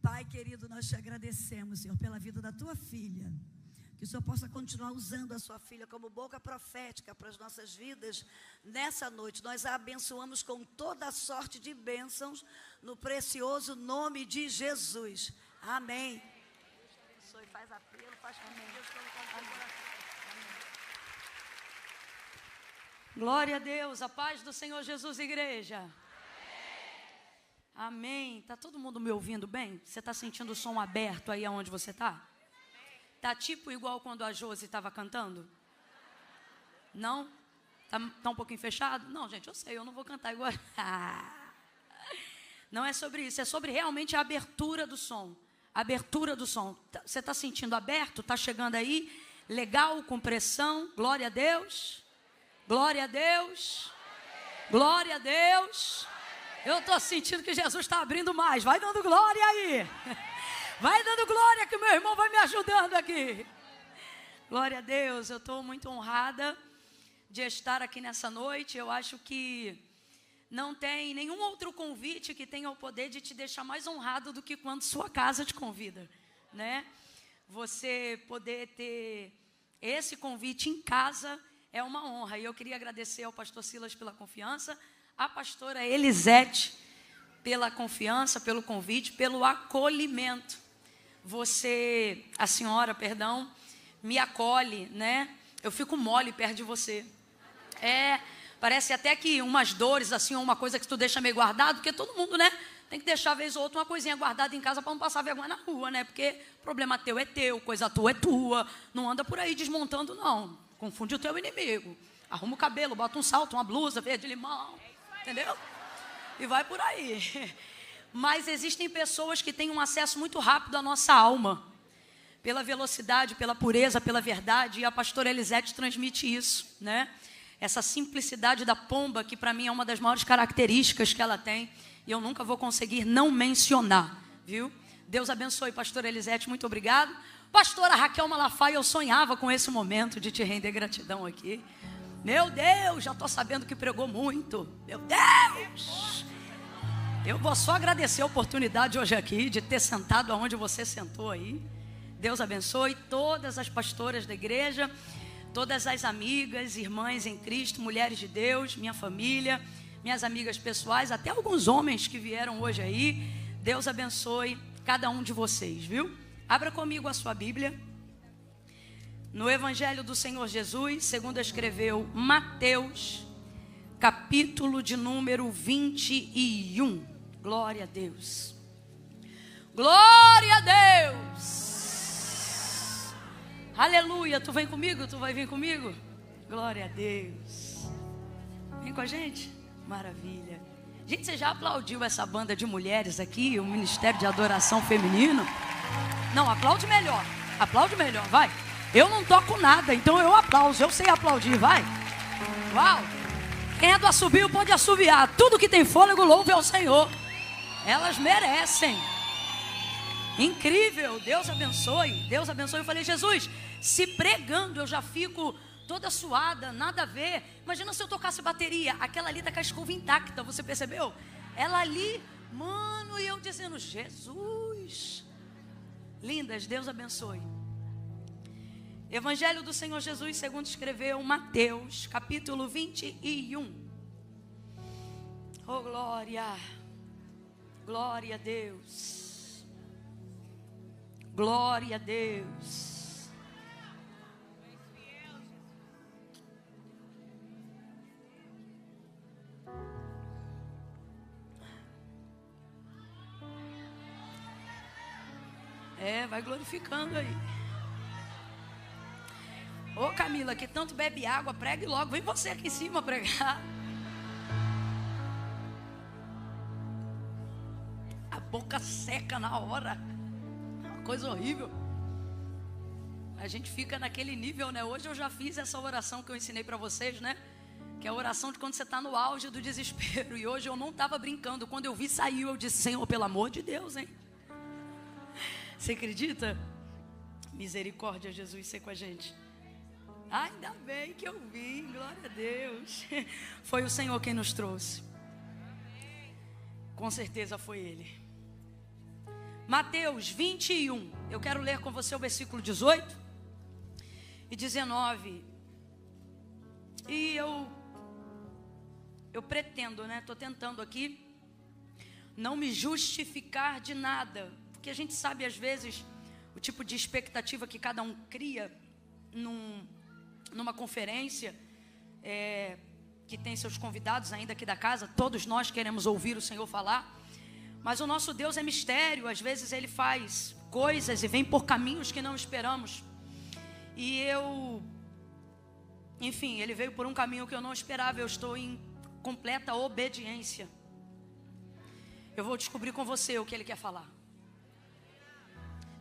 Pai querido, nós te agradecemos, Senhor, pela vida da tua filha. Que o Senhor possa continuar usando a sua filha como boca profética para as nossas vidas. Nessa noite, nós a abençoamos com toda a sorte de bênçãos, no precioso nome de Jesus. Amém. Deus te abençoe, faz apelo, faz com que Deus coloque no teu coração. Glória a Deus, a paz do Senhor Jesus, igreja. Amém. Tá todo mundo me ouvindo bem? Você está sentindo o som aberto aí aonde você está? Tá tipo igual quando a Josi estava cantando? Não? Tá um pouquinho fechado? Não, gente, eu sei, eu não vou cantar igual. Não é sobre isso, é sobre realmente a abertura do som. Abertura do som. Você está sentindo aberto? Está chegando aí? Legal, com pressão? Glória a Deus. Glória a Deus. Glória a Deus. Eu estou sentindo que Jesus está abrindo mais. Vai dando glória aí. Vai dando glória que o meu irmão vai me ajudando aqui. Glória a Deus. Eu estou muito honrada de estar aqui nessa noite. Eu acho que não tem nenhum outro convite que tenha o poder de te deixar mais honrado do que quando sua casa te convida, né? Você poder ter esse convite em casa é uma honra. E eu queria agradecer ao pastor Silas pela confiança, a pastora Elisete pela confiança, pelo convite, pelo acolhimento. A senhora, perdão, me acolhe, né? Eu fico mole perto de você. Parece até que umas dores, assim, ou uma coisa que tu deixa meio guardado, porque todo mundo, né, tem que deixar, vez ou outra, uma coisinha guardada em casa para não passar vergonha na rua, né? Porque problema teu é teu, coisa tua é tua. Não anda por aí desmontando, não. Confunde o teu inimigo. Arruma o cabelo, bota um salto, uma blusa verde limão, entendeu? E vai por aí. Mas existem pessoas que têm um acesso muito rápido à nossa alma, pela velocidade, pela pureza, pela verdade, e a pastora Elisete transmite isso, né? Essa simplicidade da pomba, que para mim é uma das maiores características que ela tem, e eu nunca vou conseguir não mencionar, viu? Deus abençoe, pastora Elisete, muito obrigado. Pastora Raquel Malafaia, eu sonhava com esse momento de te render gratidão aqui. Meu Deus, já estou sabendo que pregou muito. Meu Deus! Eu vou só agradecer a oportunidade hoje aqui de ter sentado aonde você sentou aí. Deus abençoe todas as pastoras da igreja, todas as amigas, irmãs em Cristo, mulheres de Deus, minha família, minhas amigas pessoais, até alguns homens que vieram hoje aí. Deus abençoe cada um de vocês, viu? Abra comigo a sua Bíblia. No Evangelho do Senhor Jesus, segundo escreveu Mateus, capítulo de número 21. Glória a Deus. Glória a Deus. Aleluia. Tu vem comigo? Tu vai vir comigo? Glória a Deus. Vem com a gente? Maravilha. Gente, você já aplaudiu essa banda de mulheres aqui, o Ministério de Adoração Feminino? Não, aplaude melhor. Aplaude melhor, vai. Eu não toco nada, então eu aplauso. Eu sei aplaudir, vai. Uau. Quem é do assobio pode assobiar. Tudo que tem fôlego, louve ao Senhor. Elas merecem. Incrível. Deus abençoe. Deus abençoe. Eu falei, Jesus, se pregando eu já fico toda suada, nada a ver. Imagina se eu tocasse bateria. Aquela ali tá com a escova intacta, você percebeu? Ela ali, mano, e eu dizendo, Jesus. Lindas, Deus abençoe. Evangelho do Senhor Jesus, segundo escreveu Mateus, capítulo 21. Oh, glória. Glória a Deus. Glória a Deus. Vai glorificando aí. Ô Camila, que tanto bebe água, pregue logo. Vem você aqui em cima pregar. A boca seca na hora. Uma coisa horrível. A gente fica naquele nível, né? Hoje eu já fiz essa oração que eu ensinei para vocês, né? Que é a oração de quando você está no auge do desespero. E hoje eu não estava brincando. Quando eu vi, saiu. Eu disse, Senhor, pelo amor de Deus, hein? Você acredita? Misericórdia, Jesus, ser com a gente. Ainda bem que eu vim, glória a Deus. Foi o Senhor quem nos trouxe. Com certeza foi Ele. Mateus 21. Eu quero ler com você o versículo 18 e 19. E eu pretendo, estou tentando aqui não me justificar de nada, porque a gente sabe às vezes o tipo de expectativa que cada um cria numa conferência, que tem seus convidados ainda aqui da casa. Todos nós queremos ouvir o Senhor falar, mas o nosso Deus é mistério. Às vezes Ele faz coisas e vem por caminhos que não esperamos. E enfim, Ele veio por um caminho que eu não esperava. Eu estou em completa obediência. Eu vou descobrir com você o que Ele quer falar.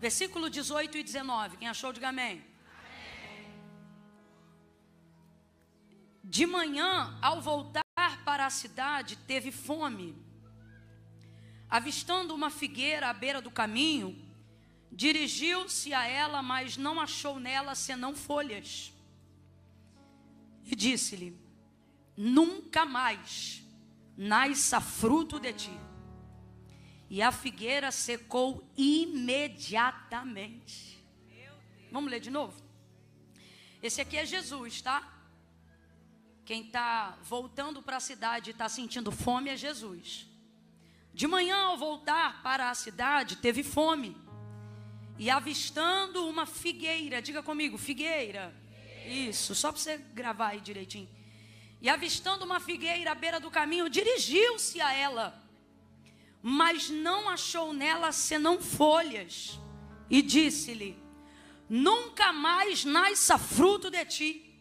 Versículo 18 e 19. Quem achou, diga amém. De manhã, ao voltar para a cidade, teve fome. Avistando uma figueira à beira do caminho, dirigiu-se a ela, mas não achou nela senão folhas. E disse-lhe: nunca mais nasça fruto de ti. E a figueira secou imediatamente. Vamos ler de novo? Esse aqui é Jesus, tá? Quem está voltando para a cidade e está sentindo fome é Jesus. De manhã, ao voltar para a cidade, teve fome. E avistando uma figueira, diga comigo, figueira. Isso, só para você gravar aí direitinho. E avistando uma figueira à beira do caminho, dirigiu-se a ela, mas não achou nela senão folhas. E disse-lhe: nunca mais nasça fruto de ti.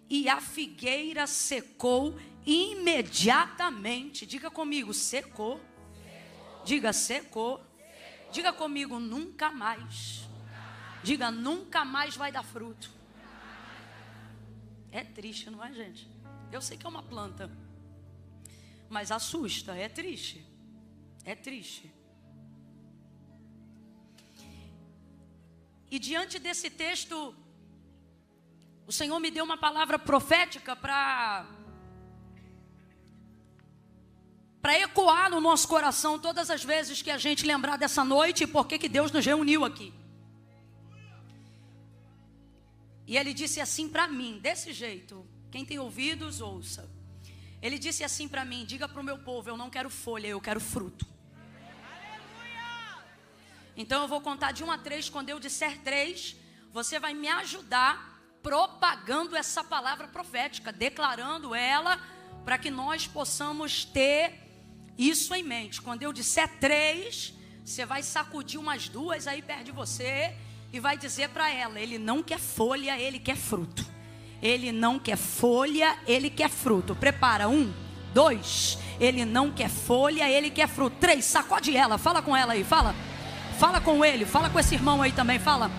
E a figueira secou imediatamente. Diga comigo, secou. Diga, secou. Diga comigo, nunca mais. Diga, nunca mais vai dar fruto. É triste, não é, gente? Eu sei que é uma planta, mas assusta, é triste. É triste. E diante desse texto, o Senhor me deu uma palavra profética para ecoar no nosso coração todas as vezes que a gente lembrar dessa noite e por que Deus nos reuniu aqui. E Ele disse assim para mim, desse jeito, quem tem ouvidos, ouça. Ele disse assim para mim: diga para o meu povo, eu não quero folha, eu quero fruto. Então eu vou contar de 1 a 3, quando eu disser 3, você vai me ajudar propagando essa palavra profética, declarando ela, para que nós possamos ter isso em mente. Quando eu disser 3, você vai sacudir umas 2 aí perto de você e vai dizer para ela: ele não quer folha, ele quer fruto. Ele não quer folha, ele quer fruto. Prepara, 1, 2, ele não quer folha, ele quer fruto. 3, sacode ela, fala com ela aí, fala. Fala com ele, fala com esse irmão aí também, fala.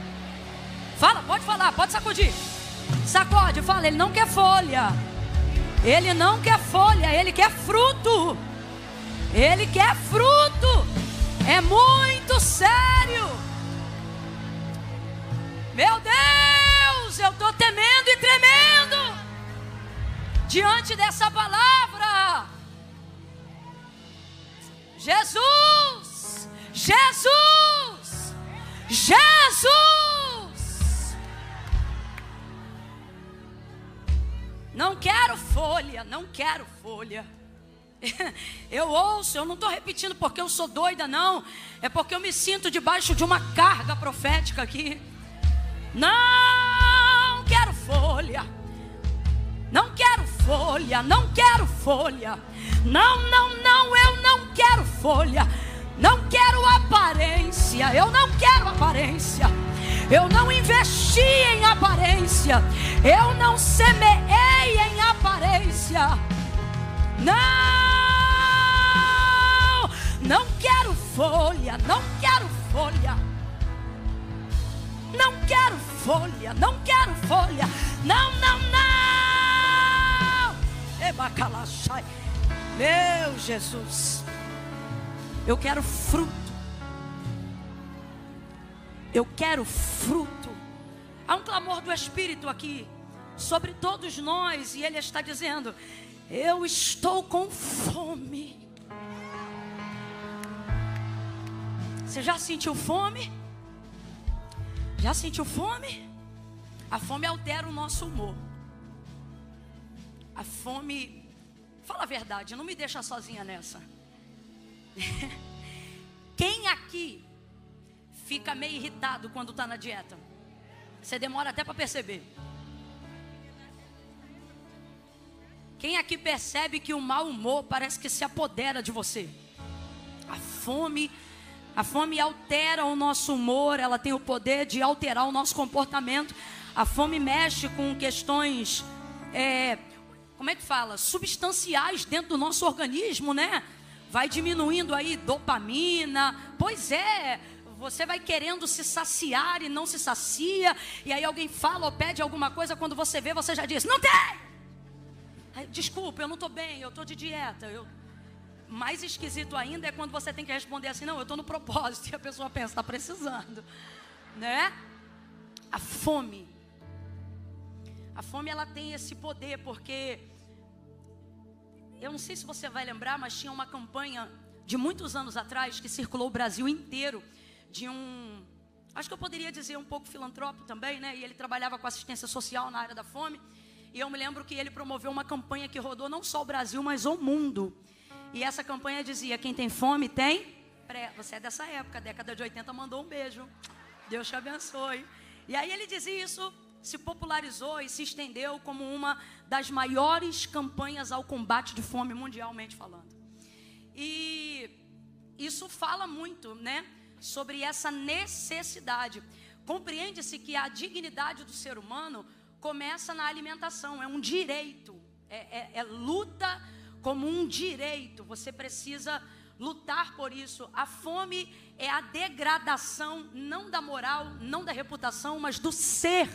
Fala, pode falar, pode sacudir. Sacode, fala, ele não quer folha. Ele não quer folha, ele quer fruto. Ele quer fruto. É muito sério. Meu Deus, eu estou temendo e tremendo diante dessa palavra. Jesus, Jesus, Jesus. Não quero folha, não quero folha. Eu ouço, eu não estou repetindo porque eu sou doida, não. É porque eu me sinto debaixo de uma carga profética aqui. Não quero folha. Não quero folha, não quero folha. Não, não, não, eu não quero folha. Não quero aparência, eu não quero aparência. Eu não investi em aparência. Eu não semeei em aparência. Não, não quero folha, não quero folha. Não quero folha, não quero folha. Não, não, não. Ebacalaxai. Meu Jesus. Eu quero fruto. Eu quero fruto. Há um clamor do Espírito aqui sobre todos nós, e Ele está dizendo: eu estou com fome. Você já sentiu fome? Já sentiu fome? A fome altera o nosso humor. A fome, fala a verdade, não me deixa sozinha nessa. Quem aqui fica meio irritado quando está na dieta? Você demora até para perceber. Quem aqui percebe que o mau humor parece que se apodera de você? A fome altera o nosso humor, ela tem o poder de alterar o nosso comportamento. A fome mexe com questões, como é que fala? Substanciais dentro do nosso organismo, né? Vai diminuindo aí dopamina. Pois é, você vai querendo se saciar e não se sacia. E aí alguém fala ou pede alguma coisa, quando você vê, você já diz, não tem! Aí, desculpa, eu não estou bem, eu estou de dieta. Mais esquisito ainda é quando você tem que responder assim, não, eu estou no propósito. E a pessoa pensa, está precisando, né? A fome, ela tem esse poder, porque eu não sei se você vai lembrar, mas tinha uma campanha de muitos anos atrás que circulou o Brasil inteiro, de acho que eu poderia dizer um pouco filantrópico também, né? E ele trabalhava com assistência social na área da fome. E eu me lembro que ele promoveu uma campanha que rodou não só o Brasil, mas o mundo. E essa campanha dizia, quem tem fome tem... Você é dessa época, década de 80, mandou um beijo. Deus te abençoe. E aí ele dizia isso, se popularizou e se estendeu como uma das maiores campanhas ao combate de fome mundialmente falando. E isso fala muito, né, sobre essa necessidade. Compreende-se que a dignidade do ser humano começa na alimentação, é um direito, é luta como um direito, você precisa lutar por isso. A fome é a degradação, não da moral, não da reputação, mas do ser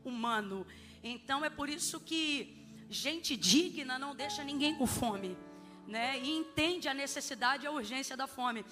humano. Então é por isso que gente digna não deixa ninguém com fome, né? E entende a necessidade e a urgência da fome.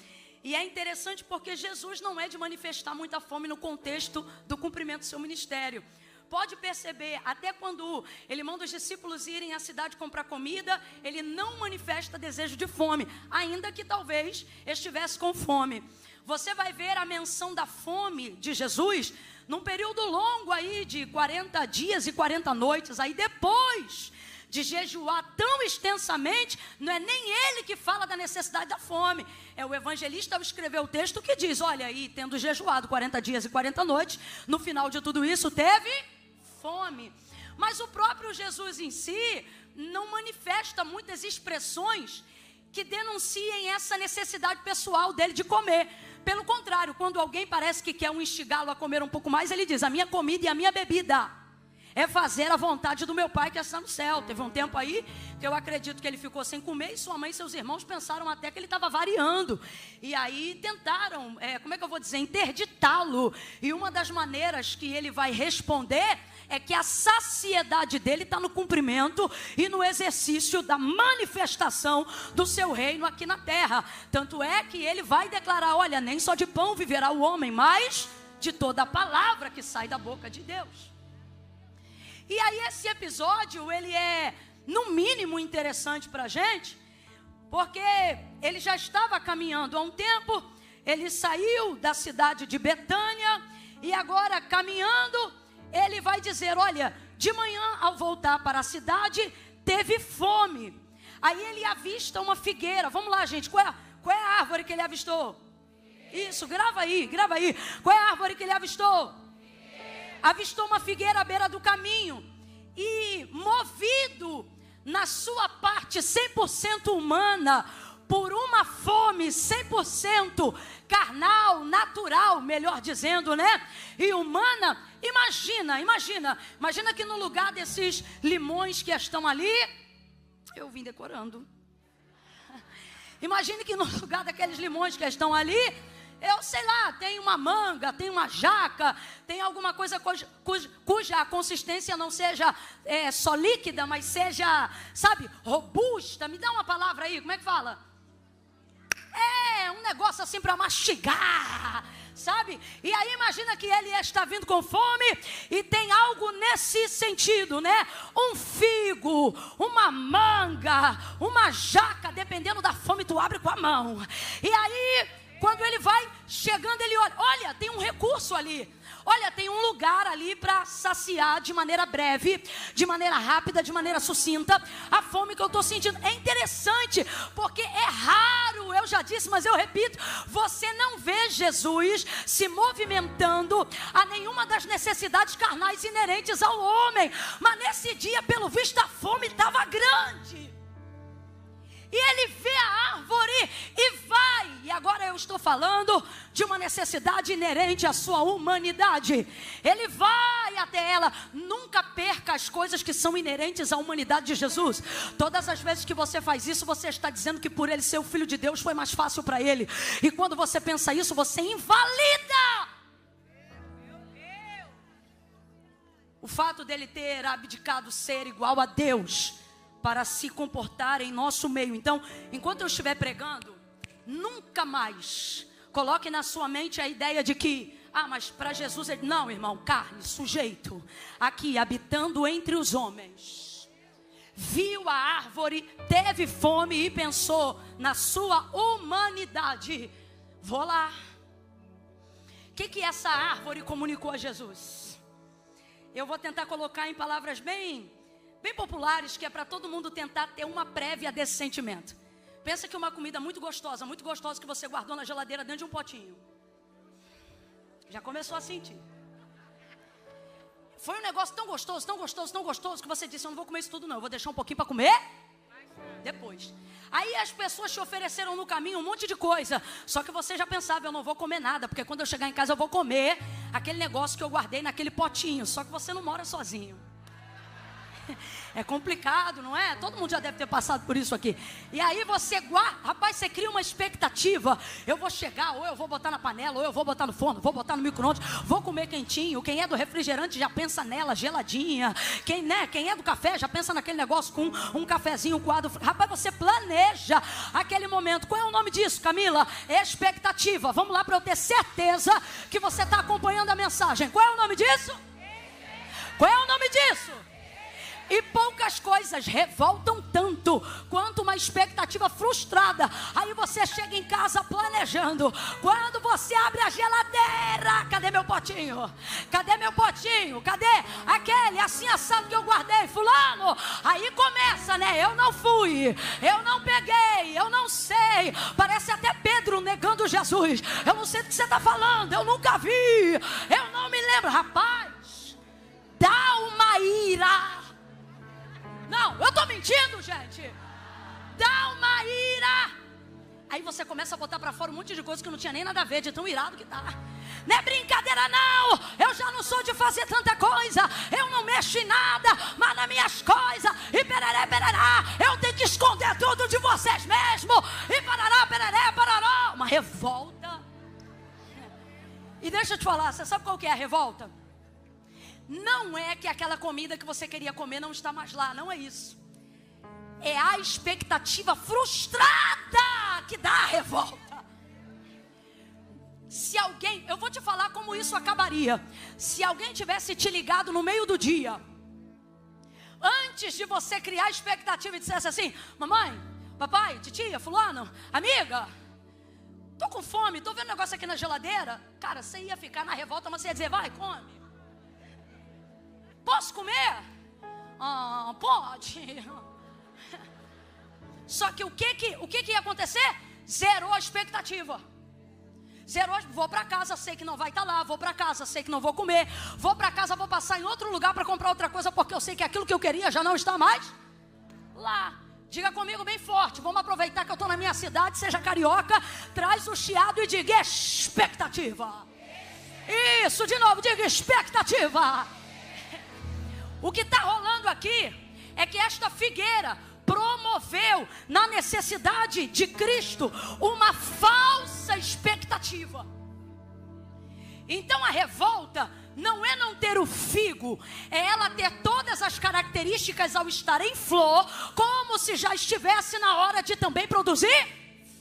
E é interessante porque Jesus não é de manifestar muita fome no contexto do cumprimento do seu ministério. Pode perceber, até quando ele manda os discípulos irem à cidade comprar comida, ele não manifesta desejo de fome, ainda que talvez estivesse com fome. Você vai ver a menção da fome de Jesus num período longo aí de 40 dias e 40 noites, aí depois de jejuar tão extensamente, não é nem ele que fala da necessidade da fome, é o evangelista ao escrever o texto que diz, olha aí, tendo jejuado 40 dias e 40 noites, no final de tudo isso teve fome. Mas o próprio Jesus em si não manifesta muitas expressões que denunciem essa necessidade pessoal dele de comer. Pelo contrário, quando alguém parece que quer instigá-lo a comer um pouco mais, ele diz, a minha comida e a minha bebida é fazer a vontade do meu Pai que está no céu. Teve um tempo aí que eu acredito que ele ficou sem comer e sua mãe e seus irmãos pensaram até que ele estava variando. E aí tentaram, como é que eu vou dizer, interditá-lo. E uma das maneiras que ele vai responder é que a saciedade dele está no cumprimento e no exercício da manifestação do seu reino aqui na terra. Tanto é que ele vai declarar, olha, nem só de pão viverá o homem, mas de toda a palavra que sai da boca de Deus. E aí esse episódio, ele é no mínimo interessante para a gente, porque ele já estava caminhando há um tempo, ele saiu da cidade de Betânia, e agora caminhando, ele vai dizer, olha, de manhã ao voltar para a cidade, teve fome. Aí ele avista uma figueira, vamos lá gente, qual é a árvore que ele avistou? Isso, grava aí, qual é a árvore que ele avistou? Avistou uma figueira à beira do caminho e movido na sua parte 100% humana por uma fome 100% carnal, natural, melhor dizendo, né? E humana, imagina que no lugar desses limões que estão ali, eu vim decorando. Imagine que no lugar daqueles limões que estão ali, eu sei lá, tem uma manga, tem uma jaca, tem alguma coisa cuja consistência não seja só líquida, mas seja, sabe, robusta. Me dá uma palavra aí, como é que fala? É um negócio assim para mastigar, sabe? E aí imagina que ele está vindo com fome e tem algo nesse sentido, né? Um figo, uma manga, uma jaca, dependendo da fome tu abre com a mão. E aí Quando ele vai chegando, ele olha, olha, tem um recurso ali. Olha, tem um lugar ali para saciar de maneira breve, de maneira rápida, de maneira sucinta, a fome que eu estou sentindo. É interessante, porque é raro, eu já disse, mas eu repito, você não vê Jesus se movimentando a nenhuma das necessidades carnais inerentes ao homem. Mas nesse dia, pelo visto, a fome estava grande. E ele vê a árvore e vai. E agora eu estou falando de uma necessidade inerente à sua humanidade. Ele vai até ela. Nunca perca as coisas que são inerentes à humanidade de Jesus. Todas as vezes que você faz isso, você está dizendo que por ele ser o Filho de Deus foi mais fácil para ele. E quando você pensa isso, você invalida o fato dele ter abdicado ser igual a Deus para se comportar em nosso meio. Então, enquanto eu estiver pregando, nunca mais coloque na sua mente a ideia de que, mas para Jesus, ele... não, irmão, carne, sujeito, aqui, habitando entre os homens, viu a árvore, teve fome e pensou na sua humanidade, vou lá. O que essa árvore comunicou a Jesus? Eu vou tentar colocar em palavras bem populares, que é para todo mundo tentar ter uma prévia desse sentimento. Pensa que uma comida muito gostosa que você guardou na geladeira dentro de um potinho. Já começou a sentir. Foi um negócio tão gostoso que você disse, eu não vou comer isso tudo não, eu vou deixar um pouquinho para comer depois. Aí as pessoas te ofereceram no caminho um monte de coisa, só que você já pensava, eu não vou comer nada, porque quando eu chegar em casa eu vou comer aquele negócio que eu guardei naquele potinho. Só que você não mora sozinho. É complicado, não é? Todo mundo já deve ter passado por isso aqui. E aí você guarda, rapaz, você cria uma expectativa. Eu vou chegar, ou eu vou botar na panela, ou eu vou botar no forno, vou botar no micro-ondas, vou comer quentinho. Quem é do refrigerante já pensa nela, geladinha. Quem é do café já pensa naquele negócio com um cafezinho coado. Rapaz, você planeja aquele momento. Qual é o nome disso, Camila? Expectativa. Vamos lá para eu ter certeza que você está acompanhando a mensagem. Qual é o nome disso? Qual é o nome disso? E poucas coisas revoltam tanto quanto uma expectativa frustrada. Aí você chega em casa planejando. Quando você abre a geladeira, cadê meu potinho? Cadê meu potinho? Cadê aquele assim assado que eu guardei? Fulano. Aí começa, né? Eu não fui, eu não peguei, eu não sei. Parece até Pedro negando Jesus. Eu não sei do que você está falando, eu nunca vi, eu não me lembro. Rapaz, dá uma ira. Não, eu estou mentindo, gente. Dá uma ira. Aí você começa a botar para fora um monte de coisa que não tinha nem nada a ver, de tão irado que tá. Não é brincadeira não. Eu já não sou de fazer tanta coisa. Eu não mexo em nada, mas nas minhas coisas. E pereré, pererá. Eu tenho que esconder tudo de vocês mesmo. E parará, pereré, parará. Uma revolta. E deixa eu te falar, você sabe qual que é a revolta? Não é que aquela comida que você queria comer não está mais lá, não é isso. É a expectativa frustrada que dá a revolta. Se alguém, eu vou te falar como isso acabaria. Se alguém tivesse te ligado no meio do dia, antes de você criar a expectativa e dissesse assim: mamãe, papai, titia, fulano, amiga, tô com fome, tô vendo um negócio aqui na geladeira. Cara, você ia ficar na revolta, mas você ia dizer: vai, come. Posso comer? Pode. Só que o que ia acontecer? Zerou a expectativa. Zerou, vou para casa, sei que não vai estar lá. Vou para casa, sei que não vou comer. Vou para casa, vou passar em outro lugar para comprar outra coisa, porque eu sei que aquilo que eu queria já não está mais lá. Diga comigo bem forte. Vamos aproveitar que eu estou na minha cidade, seja carioca. Traz o chiado e diga expectativa. Isso, de novo, diga expectativa. O que está rolando aqui é que esta figueira promoveu na necessidade de Cristo uma falsa expectativa. Então a revolta não é não ter o figo, é ela ter todas as características ao estar em flor, como se já estivesse na hora de também produzir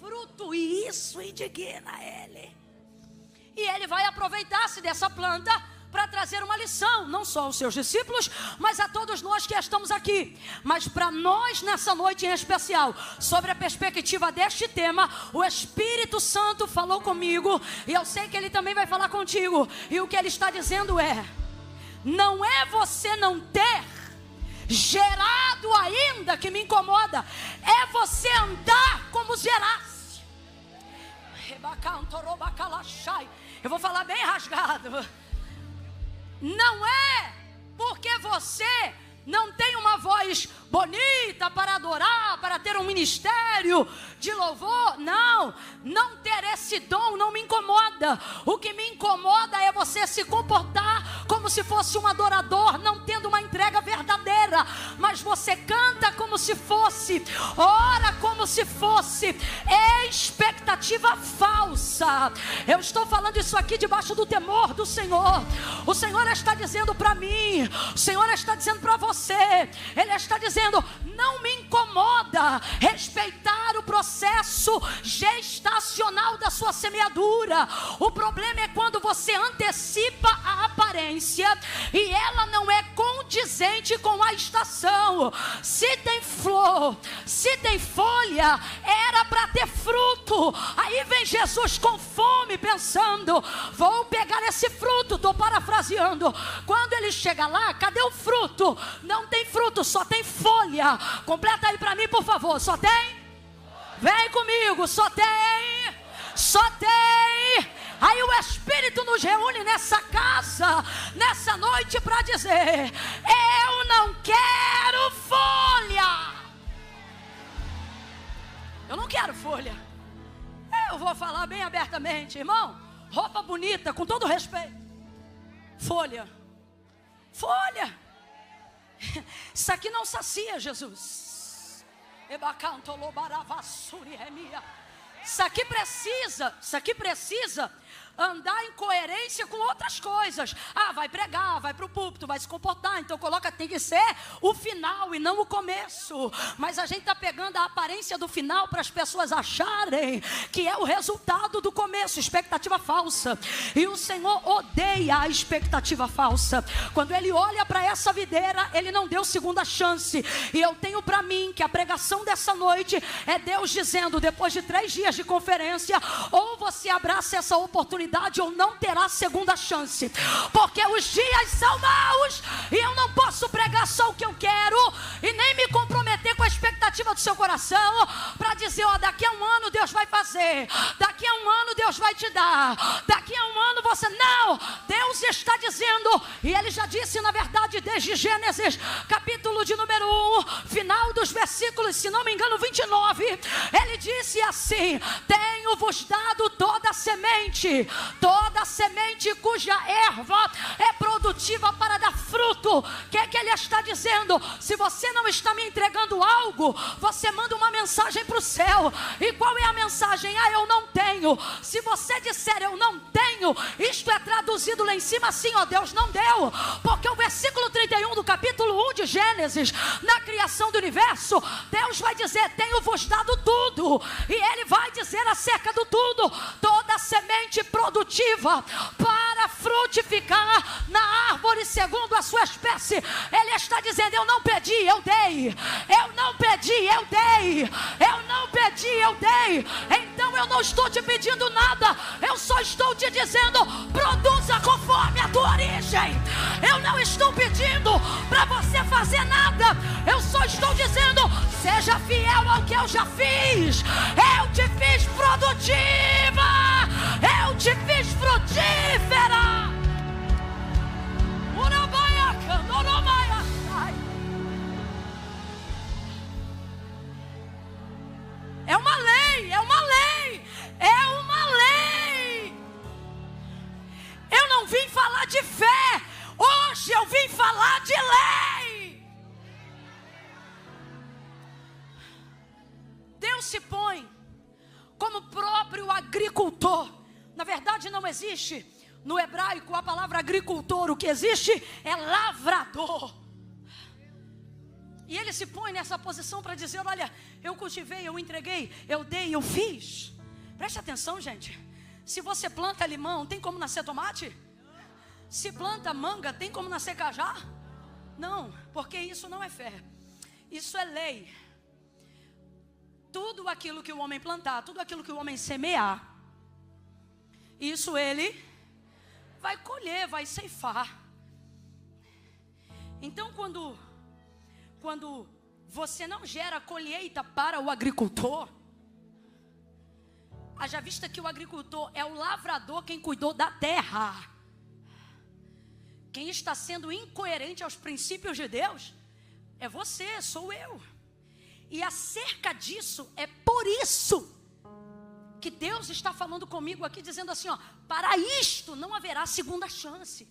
fruto. E isso indigna ele. E ele vai aproveitar-se dessa planta para trazer uma lição, não só aos seus discípulos, mas a todos nós que estamos aqui. Mas para nós nessa noite em especial, sobre a perspectiva deste tema, o Espírito Santo falou comigo, e eu sei que ele também vai falar contigo. E o que ele está dizendo é: não é você não ter gerado ainda que me incomoda, é você andar como geraste. Eu vou falar bem rasgado. Não é porque você não tem uma voz bonita para adorar, para ter um ministério de louvor. Não ter esse dom não me incomoda. O que me incomoda é você se comportar como se fosse um adorador, não tendo uma entrega verdadeira. Mas você canta como se fosse, ora como se fosse, expectativa falsa. Eu estou falando isso aqui debaixo do temor do Senhor. O Senhor está dizendo para mim, o Senhor está dizendo para você, Ele está dizendo: não me incomoda respeitar o processo gestacional da sua semeadura. O problema é quando você antecipa a aparência e ela não é condizente com a estação. Se tem flor, se tem folha, era para ter fruto. Aí vem Jesus com fome pensando: vou pegar esse fruto. Estou parafraseando. Quando ele chega lá, cadê o fruto? Não tem fruto, só tem folha. Completa aí para mim, por favor. Só tem? Vem comigo. Só tem. Só tem. Aí o Espírito nos reúne nessa casa, nessa noite, para dizer: eu não quero folha. Eu não quero folha. Eu vou falar bem abertamente, irmão. Roupa bonita, com todo respeito. Folha. Folha. Isso aqui não sacia, Jesus. Isso aqui precisa andar em coerência com outras coisas. Vai pregar, vai para o púlpito, vai se comportar. Então tem que ser o final e não o começo. Mas a gente está pegando a aparência do final para as pessoas acharem que é o resultado do começo. Expectativa falsa. E o Senhor odeia a expectativa falsa. Quando Ele olha para essa videira, Ele não deu segunda chance. E eu tenho para mim que a pregação dessa noite é Deus dizendo: depois de 3 dias de conferência, ou você abraça essa oportunidade ou não terá segunda chance, porque os dias são maus e eu não posso pregar só o que eu quero e nem me comprometer com a expectativa do seu coração para dizer: daqui a um ano Deus vai fazer, daqui a um ano Deus vai te dar, daqui a um ano você... Não, Deus está dizendo, e Ele já disse na verdade desde Gênesis capítulo de número 1, final dos versículos, se não me engano 29, Ele disse assim: tenho-vos dado toda semente cuja erva é produtiva para dar fruto. O que é que Ele está dizendo? Se você não está me entregando algo, você manda uma mensagem para o céu. E qual é a mensagem? Eu não tenho. Se você disser eu não tenho, isto é traduzido lá em cima assim: Deus não deu. Porque o versículo 31 do capítulo 1 de Gênesis, na criação do universo, Deus vai dizer: tenho-vos dado tudo. E Ele vai dizer acerca do tudo: toda semente produtiva para frutificar na árvore segundo a sua espécie. Ele está dizendo: eu não pedi, eu dei. Eu não pedi, eu dei. Eu não pedi, eu dei. Então eu não estou te pedindo nada, eu só estou te dizendo: produza conforme a tua origem. Eu não estou pedindo para você fazer nada, eu só estou dizendo: seja fiel ao que eu já fiz. Eu te fiz produtiva, eu te fiz frutífera. É uma lei, é uma lei, é uma lei. Eu não vim falar de fé, hoje eu vim falar de lei. Deus se põe como próprio agricultor. Na verdade não existe no hebraico a palavra agricultor, o que existe é lavrador. E Ele se põe nessa posição para dizer: olha, eu cultivei, eu entreguei, eu dei, eu fiz. Preste atenção, gente. Se você planta limão, tem como nascer tomate? Se planta manga, tem como nascer cajá? Não, porque isso não é fé. Isso é lei. Tudo aquilo que o homem plantar, tudo aquilo que o homem semear, isso ele vai colher, vai ceifar. Então quando você não gera colheita para o agricultor, haja vista que o agricultor é o lavrador, quem cuidou da terra. Quem está sendo incoerente aos princípios de Deus é você, sou eu. E acerca disso, é por isso que Deus está falando comigo aqui, dizendo assim, ó, para isto não haverá segunda chance.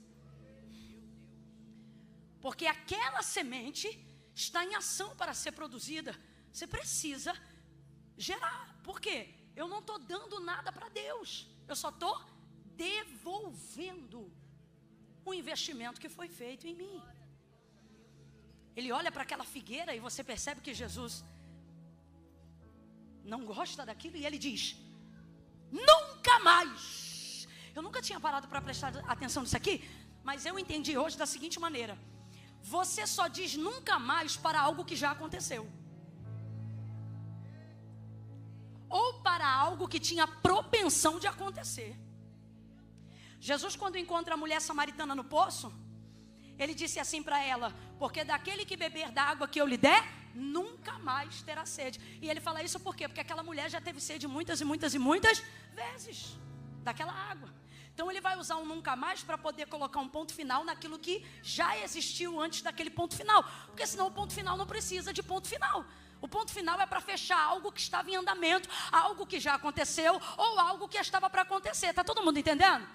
Porque aquela semente está em ação para ser produzida. Você precisa gerar. Por quê? Eu não estou dando nada para Deus. Eu só estou devolvendo o investimento que foi feito em mim. Ele olha para aquela figueira e você percebe que Jesus não gosta daquilo e ele diz: nunca mais. Eu nunca tinha parado para prestar atenção nisso aqui, mas eu entendi hoje da seguinte maneira: você só diz nunca mais para algo que já aconteceu, ou para algo que tinha propensão de acontecer. Jesus, quando encontra a mulher samaritana no poço, ele disse assim para ela: porque daquele que beber da água que eu lhe der, nunca mais terá sede. E ele fala isso por quê? Porque aquela mulher já teve sede muitas e muitas e muitas vezes daquela água. Então ele vai usar um nunca mais para poder colocar um ponto final naquilo que já existiu antes daquele ponto final. Porque senão o ponto final não precisa de ponto final. O ponto final é para fechar algo que estava em andamento, algo que já aconteceu ou algo que estava para acontecer. Está todo mundo entendendo?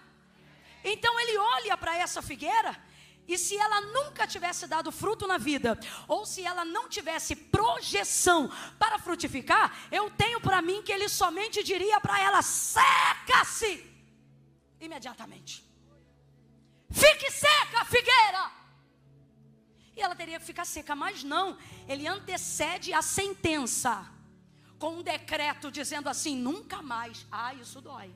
Então ele olha para essa figueira, e se ela nunca tivesse dado fruto na vida, ou se ela não tivesse projeção para frutificar, eu tenho para mim que ele somente diria para ela: seca-se imediatamente. Fique seca, figueira. E ela teria que ficar seca, mas não. Ele antecede a sentença com um decreto dizendo assim: nunca mais. Ah, isso dói.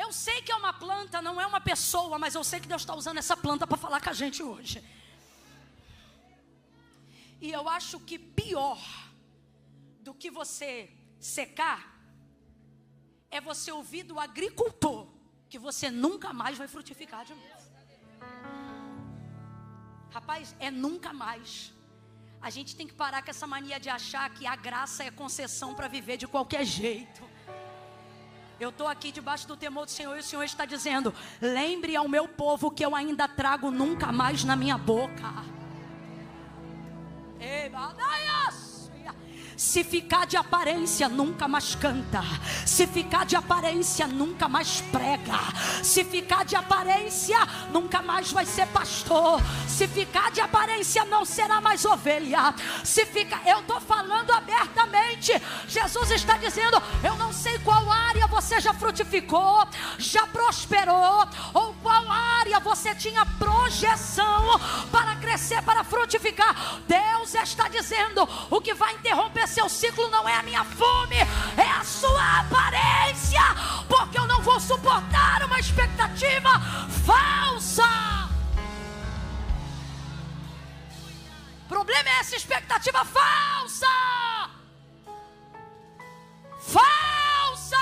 Eu sei que é uma planta, não é uma pessoa, mas eu sei que Deus está usando essa planta para falar com a gente hoje. E eu acho que pior do que você secar é você ouvir do agricultor que você nunca mais vai frutificar de novo. Rapaz, é nunca mais. A gente tem que parar com essa mania de achar que a graça é concessão para viver de qualquer jeito. Eu estou aqui debaixo do temor do Senhor e o Senhor está dizendo: lembre ao meu povo que eu ainda trago nunca mais na minha boca. Se ficar de aparência, nunca mais canta. Se ficar de aparência, nunca mais prega. Se ficar de aparência, nunca mais vai ser pastor. Se ficar de aparência, não será mais ovelha. Se ficar, eu estou falando abertamente. Jesus está dizendo: eu não sei qual área você já frutificou, já prosperou, ou qual área você tinha projeção para crescer, para frutificar. Deus está dizendo: o que vai interromper seu ciclo não é a minha fome, é a sua aparência, porque eu não vou suportar uma expectativa falsa. O problema é essa expectativa falsa. Falsa.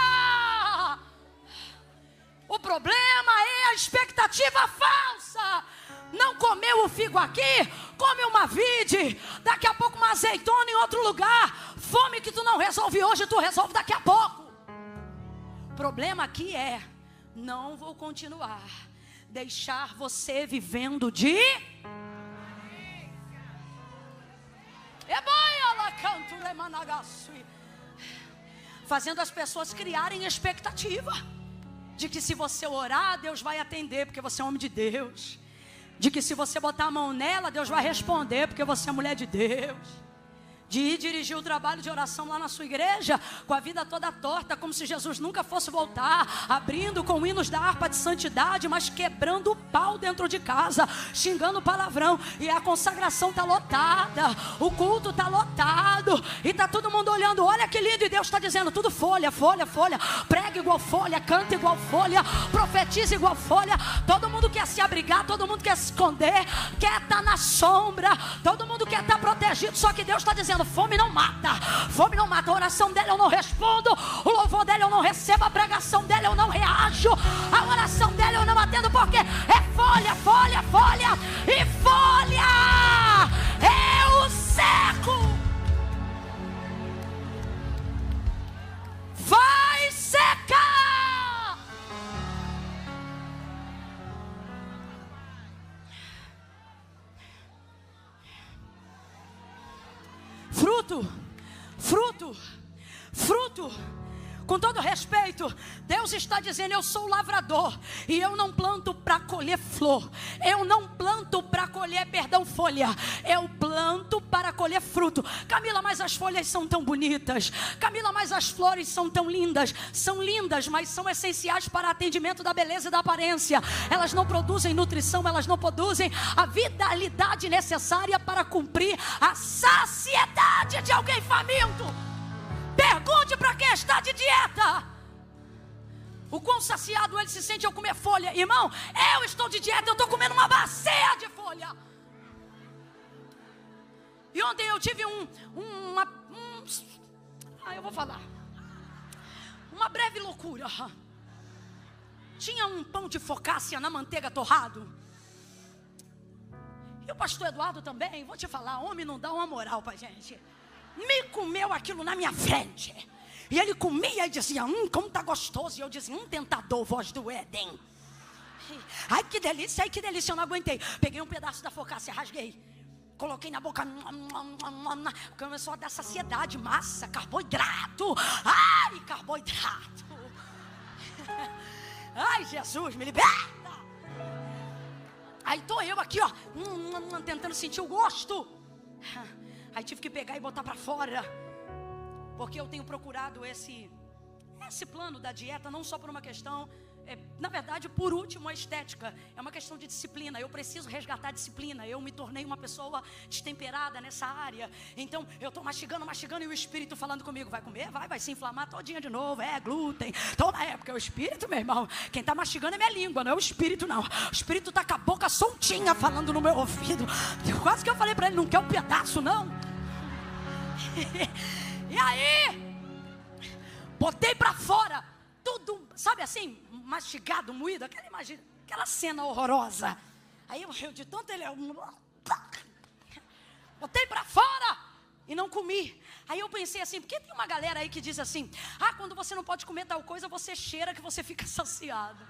O problema é a expectativa falsa. Não comeu o figo aqui, come uma vide, daqui a pouco uma azeitona em outro lugar. Fome que tu não resolve hoje, tu resolve daqui a pouco. O problema aqui é: não vou continuar deixar você vivendo de fazendo as pessoas criarem expectativa de que se você orar, Deus vai atender, porque você é homem de Deus. De que se você botar a mão nela, Deus vai responder, porque você é mulher de Deus. de ir dirigir o trabalho de oração lá na sua igreja, com a vida toda torta, como se Jesus nunca fosse voltar, abrindo com hinos da harpa de santidade, mas quebrando o pau dentro de casa, xingando palavrão, e a consagração está lotada, o culto está lotado, e está todo mundo olhando, olha que lindo, e Deus está dizendo, tudo folha, folha, folha, prega igual folha, canta igual folha, profetiza igual folha, todo mundo quer se abrigar, todo mundo quer se esconder, quer estar na sombra, todo mundo quer estar protegido, só que Deus está dizendo, fome não mata, a oração dela eu não respondo, o louvor dela eu não recebo, a pregação dela eu não reajo, a oração dela eu não atendo, porque é folha, folha, folha e folha, eu seco, vai secar. Fruto. Com todo respeito, Deus está dizendo, eu sou o lavrador, e eu não planto para colher flor, eu não planto para colher, folha, eu planto para colher fruto. Camila, mas as folhas são tão bonitas, Camila, mas as flores são tão lindas, mas são essenciais para atendimento da beleza e da aparência, elas não produzem nutrição, elas não produzem a vitalidade necessária para cumprir a saciedade de alguém faminto. Pergunte para quem está de dieta o quão saciado ele se sente ao comer folha. Irmão, eu estou de dieta, eu estou comendo uma bacia de folha. E ontem eu tive eu vou falar uma breve loucura. Tinha um pão de focácia na manteiga torrado, e o pastor Eduardo também, vou te falar, homem não dá uma moral pra gente, me comeu aquilo na minha frente. E ele comia e dizia, como tá gostoso. E eu dizia, tentador, voz do Éden. Ai que delícia, eu não aguentei. Peguei um pedaço da focácia, rasguei, coloquei na boca. Começou a dar saciedade, massa, carboidrato. Ai, carboidrato. Ai, Jesus, me liberta. Aí tô eu aqui, ó, tentando sentir o gosto. Aí tive que pegar e botar para fora, porque eu tenho procurado esse plano da dieta, não só por uma questão, na verdade, por último, a estética, é uma questão de disciplina. Eu preciso resgatar a disciplina. Eu me tornei uma pessoa destemperada nessa área, então eu estou mastigando, e o Espírito falando comigo, vai comer? Vai se inflamar todinha de novo, glúten, toda época, é o Espírito, meu irmão, quem está mastigando é minha língua, não é o Espírito não, o Espírito está com a boca soltinha, falando no meu ouvido, quase que eu falei para ele, não quer um pedaço não. E aí, botei para fora, tudo, sabe assim, mastigado, moído, aquela cena horrorosa. Aí eu de tanto ele, botei para fora e não comi. Aí eu pensei assim, porque tem uma galera aí que diz assim, quando você não pode comer tal coisa, você cheira que você fica saciado.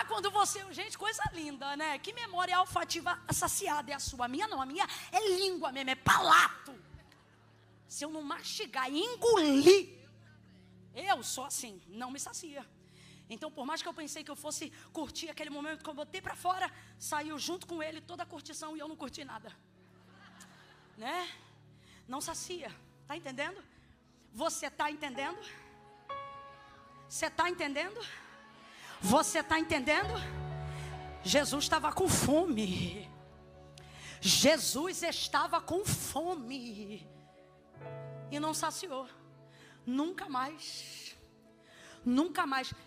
Quando você, gente, coisa linda, né? Que memória olfativa saciada é a sua? A minha não, a minha é língua mesmo, é palato. Se eu não mastigar e engolir, eu sou assim, não me sacia. Então, por mais que eu pensei que eu fosse curtir aquele momento que eu botei para fora, saiu junto com ele toda a curtição e eu não curti nada, né? Não sacia, tá entendendo? Você tá entendendo? Você tá entendendo? Você tá entendendo? Jesus estava com fome. Jesus estava com fome e não saciou. Nunca mais.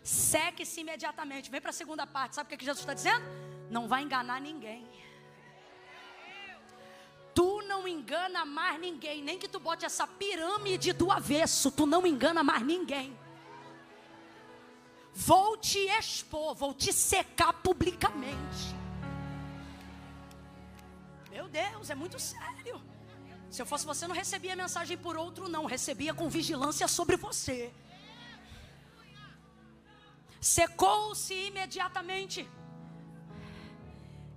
Seque-se imediatamente. Vem para a segunda parte. Sabe o que Jesus está dizendo? Não vai enganar ninguém. Tu não engana mais ninguém. Nem que tu bote essa pirâmide do avesso, tu não engana mais ninguém. Vou te expor, vou te secar publicamente. Meu Deus, é muito sério. Se eu fosse você, não recebia mensagem por outro, não. Recebia com vigilância sobre você. Secou-se imediatamente.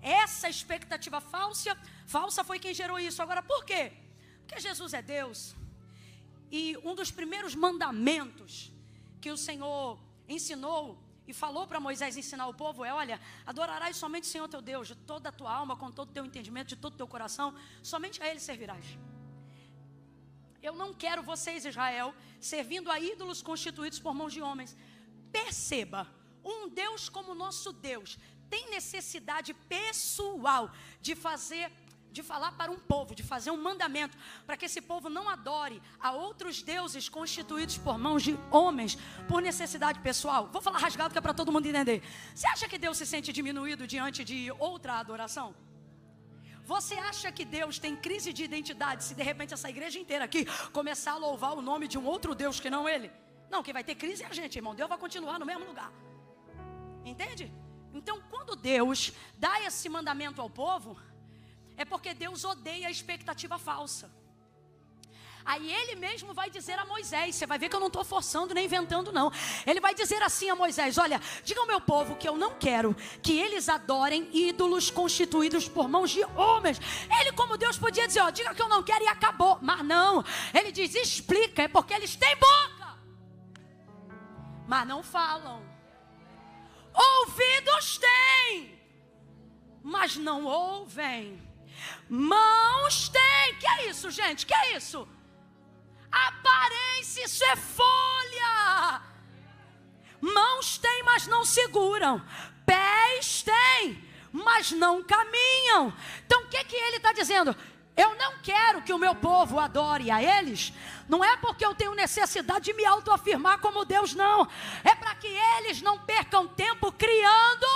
Essa expectativa falsa foi quem gerou isso. Agora, por quê? Porque Jesus é Deus. E um dos primeiros mandamentos que o Senhor ensinou e falou para Moisés ensinar o povo é, olha, adorarás somente o Senhor teu Deus, de toda a tua alma, com todo o teu entendimento, de todo o teu coração, somente a Ele servirás. eu não quero vocês, Israel, servindo a ídolos constituídos por mãos de homens. Perceba, um Deus como nosso Deus tem necessidade pessoal de falar para um povo, de fazer um mandamento, para que esse povo não adore a outros deuses constituídos por mãos de homens, por necessidade pessoal. Vou falar rasgado que é para todo mundo entender. Você acha que Deus se sente diminuído diante de outra adoração? Você acha que Deus tem crise de identidade se de repente essa igreja inteira aqui começar a louvar o nome de um outro Deus que não Ele? Não, quem vai ter crise é a gente, irmão. Deus vai continuar no mesmo lugar. Entende? Então, quando Deus dá esse mandamento ao povo, é porque Deus odeia a expectativa falsa. Aí Ele mesmo vai dizer a Moisés, você vai ver que eu não estou forçando nem inventando não. Ele vai dizer assim a Moisés: olha, diga ao meu povo que eu não quero que eles adorem ídolos constituídos por mãos de homens. Ele, como Deus, podia dizer, ó, diga que eu não quero e acabou. Mas não, Ele diz, explica, é porque eles têm boca, mas não falam. Ouvidos têm, mas não ouvem. Mãos têm. Que é isso, gente? Que é isso? Aparência, isso é folha. Mãos têm, mas não seguram. Pés têm, mas não caminham. Então o que ele está dizendo? Eu não quero que o meu povo adore a eles. Não é porque eu tenho necessidade de me autoafirmar como Deus, não. É para que eles não percam tempo criando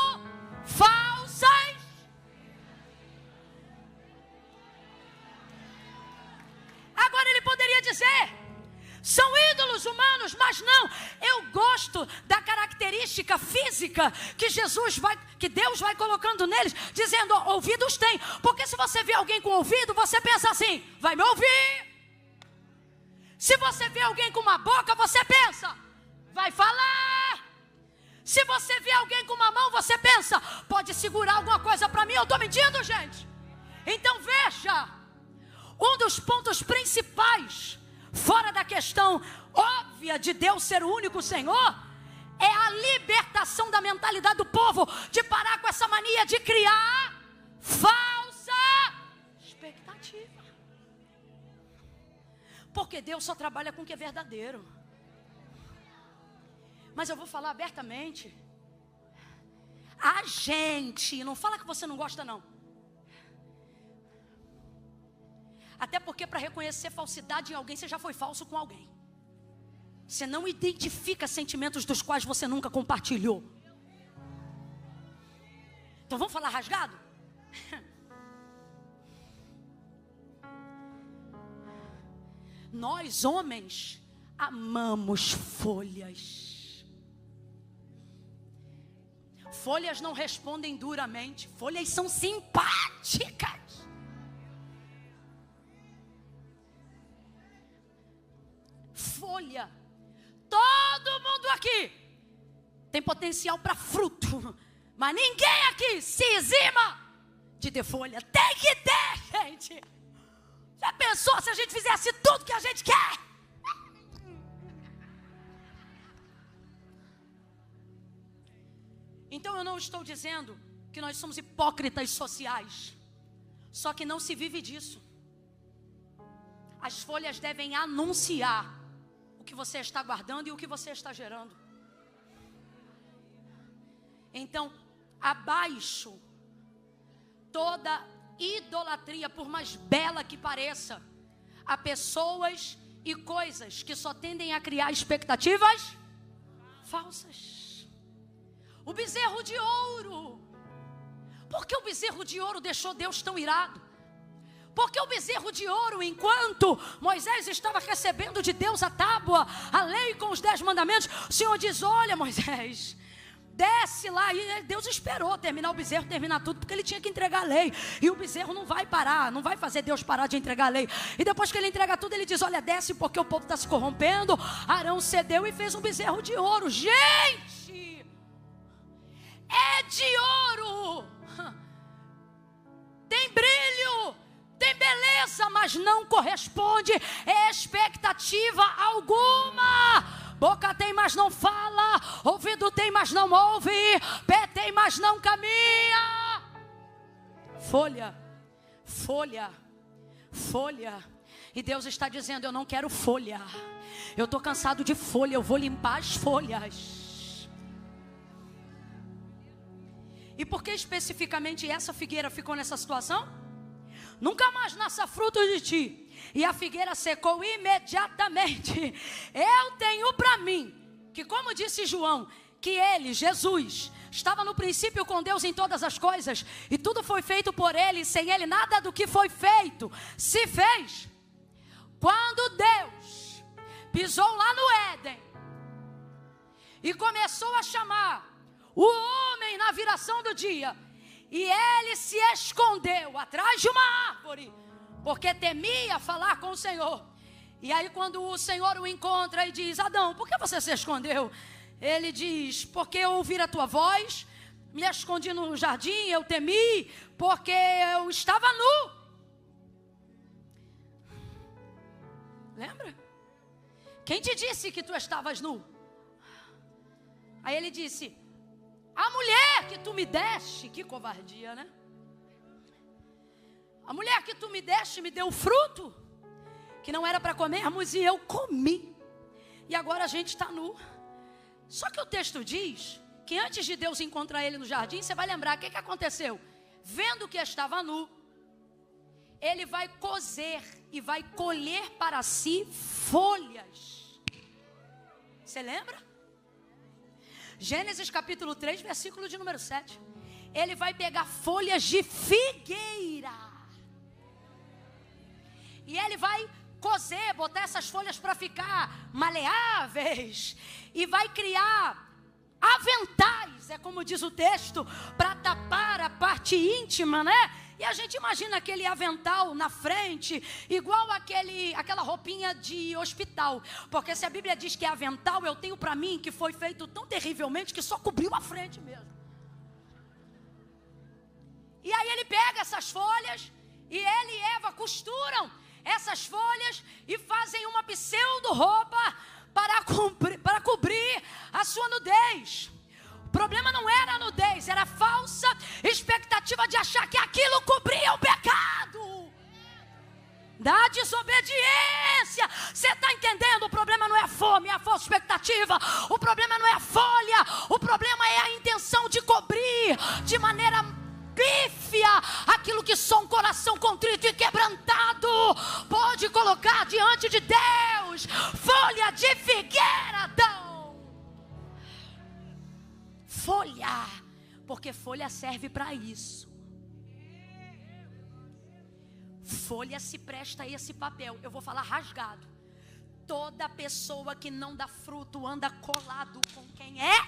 falsas. Agora ele poderia dizer, são ídolos humanos, mas não. Eu gosto da característica física que Deus vai colocando neles, dizendo, ó, ouvidos tem. Porque se você vê alguém com ouvido, você pensa assim, vai me ouvir. Se você vê alguém com uma boca, você pensa, vai falar. Se você vê alguém com uma mão, você pensa, pode segurar alguma coisa para mim. Eu estou mentindo, gente? Então veja, um dos pontos principais, fora da questão óbvia de Deus ser o único Senhor, é a libertação da mentalidade do povo, de parar com essa mania de criar falsa expectativa. Porque Deus só trabalha com o que é verdadeiro. Mas eu vou falar abertamente, a gente, não fala que você não gosta não. Até porque para reconhecer falsidade em alguém, você já foi falso com alguém. Você não identifica sentimentos dos quais você nunca compartilhou. Então vamos falar rasgado? Nós homens amamos folhas. Folhas não respondem duramente. Folhas são simpáticas. Folha, todo mundo aqui tem potencial para fruto, mas ninguém aqui se exima de ter folha. Tem que ter, gente. Já pensou se a gente fizesse tudo que a gente quer? Então eu não estou dizendo que nós somos hipócritas sociais, só que não se vive disso. As folhas devem anunciar o que você está guardando e o que você está gerando. Então, abaixo toda idolatria, por mais bela que pareça, há pessoas e coisas que só tendem a criar expectativas falsas. O bezerro de ouro. Por que o bezerro de ouro deixou Deus tão irado? Porque o bezerro de ouro, enquanto Moisés estava recebendo de Deus a tábua, a lei com os 10 mandamentos, o Senhor diz, olha Moisés, desce lá. E Deus esperou terminar o bezerro, terminar tudo, porque ele tinha que entregar a lei. E o bezerro não vai parar, não vai fazer Deus parar de entregar a lei. E depois que ele entrega tudo, ele diz, olha, desce porque o povo está se corrompendo. Arão cedeu e fez um bezerro de ouro. Gente, é de ouro, tem brilho, tem beleza, mas não corresponde a expectativa alguma. Boca tem, mas não fala. Ouvido tem, mas não ouve. Pé tem, mas não caminha. Folha, folha, folha. E Deus está dizendo: eu não quero folha. Eu estou cansado de folha, eu vou limpar as folhas. E por que especificamente essa figueira ficou nessa situação? Nunca mais nasça fruto de ti. E a figueira secou imediatamente. Eu tenho para mim que, como disse João, que ele, Jesus, estava no princípio com Deus em todas as coisas, e tudo foi feito por ele, e sem ele nada do que foi feito se fez. Quando Deus pisou lá no Éden e começou a chamar o homem na viração do dia, e ele se escondeu atrás de uma árvore, porque temia falar com o Senhor. E aí quando o Senhor o encontra e diz: Adão, por que você se escondeu? Ele diz: porque eu ouvi a tua voz, me escondi no jardim, eu temi, porque eu estava nu. Lembra? Quem te disse que tu estavas nu? Aí ele disse: a mulher que tu me deste, que covardia, né? A mulher que tu me deste me deu fruto que não era para comermos, e eu comi. E agora a gente está nu. Só que o texto diz que antes de Deus encontrar ele no jardim, você vai lembrar o que aconteceu. Vendo que estava nu, ele vai cozer e vai colher para si folhas. Você lembra? Gênesis capítulo 3, versículo de número 7. Ele vai pegar folhas de figueira. E ele vai cozer, botar essas folhas para ficar maleáveis. E vai criar aventais, é como diz o texto, para tapar a parte íntima, né? E a gente imagina aquele avental na frente, igual aquela roupinha de hospital. Porque se a Bíblia diz que é avental, eu tenho para mim que foi feito tão terrivelmente que só cobriu a frente mesmo. E aí ele pega essas folhas, e ele e Eva costuram essas folhas e fazem uma pseudo-roupa para cobrir a sua nudez. O problema não era a nudez, era a falsa expectativa de achar que aquilo cobria o pecado da desobediência. Você está entendendo? O problema não é a fome, é a falsa expectativa. O problema não é a folha, o problema é a intenção de cobrir de maneira pífia aquilo que só um coração contrito e quebrantado pode colocar diante de Deus. Folha de figueira, Adão. Folha, porque folha serve para isso. Folha se presta a esse papel. Eu vou falar rasgado. Toda pessoa que não dá fruto anda colado com quem é?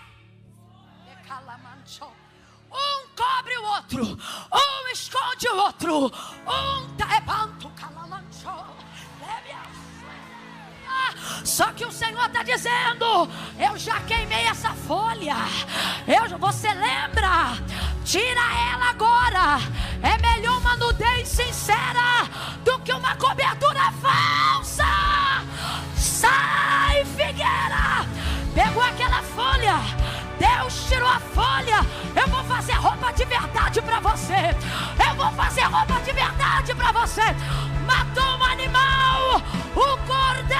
Um cobre o outro, um esconde o outro, um taepanto calamancho. Só que o Senhor está dizendo: eu já queimei essa folha. Você lembra? Tira ela agora. É melhor uma nudez sincera do que uma cobertura falsa. Sai, figueira. Pegou aquela folha, Deus tirou a folha. Eu vou fazer roupa de verdade para você. Eu vou fazer roupa de verdade para você. Matou um animal, o cordeiro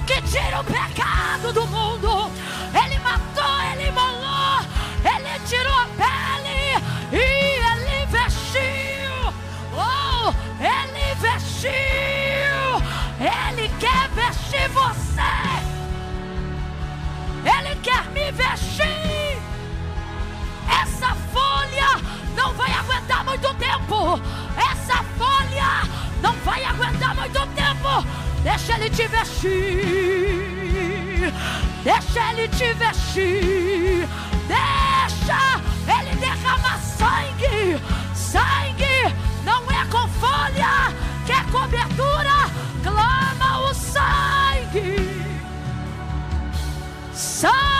que tira o pecado do mundo. Ele matou, ele imolou, ele tirou a pele e ele vestiu. Oh, ele vestiu. Ele quer vestir você. Ele quer me vestir. Essa folha não vai aguentar muito tempo. Essa folha não vai aguentar muito tempo. Deixa ele te vestir. Deixa ele te vestir. Deixa ele derramar sangue. Sangue não é com folha que é cobertura. Clama o sangue. Sangue.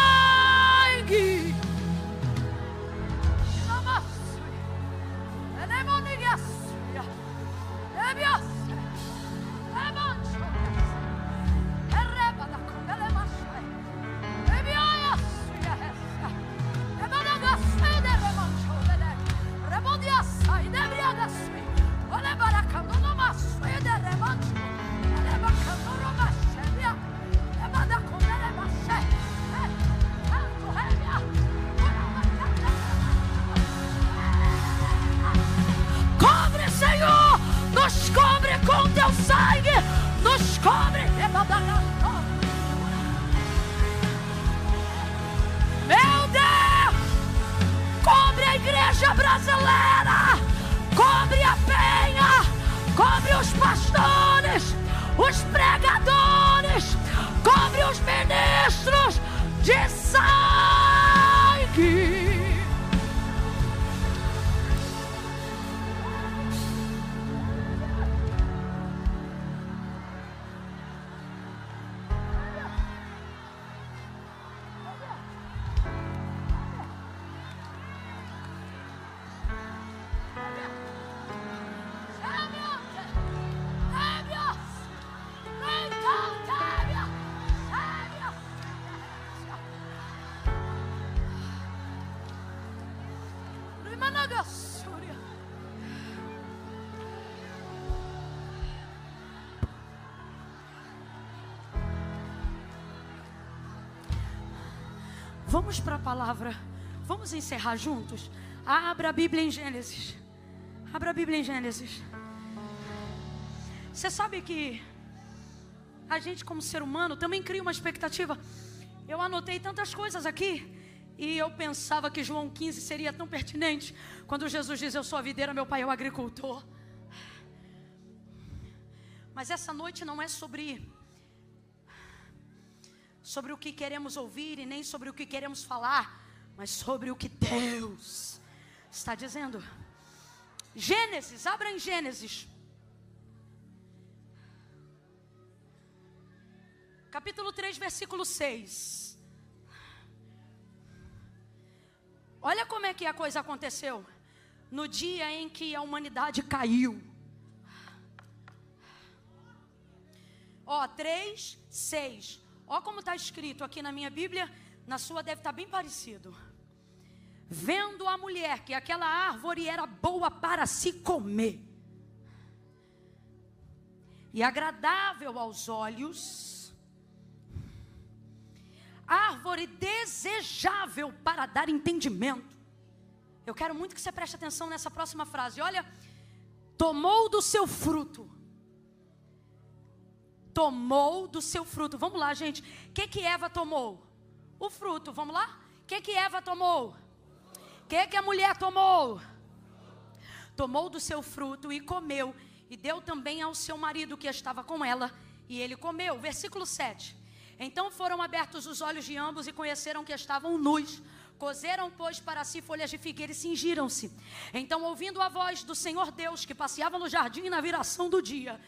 igreja brasileira, cobre a penha, cobre os pastores, os pregadores, cobre os ministros de sangue. Vamos para a palavra. Vamos encerrar juntos? Abra a Bíblia em Gênesis. Abra a Bíblia em Gênesis. Você sabe que a gente, como ser humano, também cria uma expectativa. Eu anotei tantas coisas aqui, e eu pensava que João 15 seria tão pertinente, quando Jesus diz: eu sou a videira, meu pai é o agricultor. Mas essa noite não é sobre o que queremos ouvir e nem sobre o que queremos falar, mas sobre o que Deus está dizendo. Gênesis, abra em Gênesis, capítulo 3, versículo 6. Olha como é que a coisa aconteceu. No dia em que a humanidade caiu. 3, 6. Olha como está escrito aqui na minha Bíblia. Na sua deve estar bem parecido. Vendo a mulher que aquela árvore era boa para se comer e agradável aos olhos, árvore desejável para dar entendimento. Eu quero muito que você preste atenção nessa próxima frase. Olha, tomou do seu fruto. Tomou do seu fruto. Vamos lá, gente. O que Eva tomou? O fruto. Vamos lá? O que Eva tomou? O que a mulher tomou? Tomou do seu fruto e comeu. E deu também ao seu marido que estava com ela. E ele comeu. Versículo 7. Então foram abertos os olhos de ambos e conheceram que estavam nus. Cozeram, pois, para si folhas de figueira e cingiram-se. Então, ouvindo a voz do Senhor Deus, que passeava no jardim na viração do dia,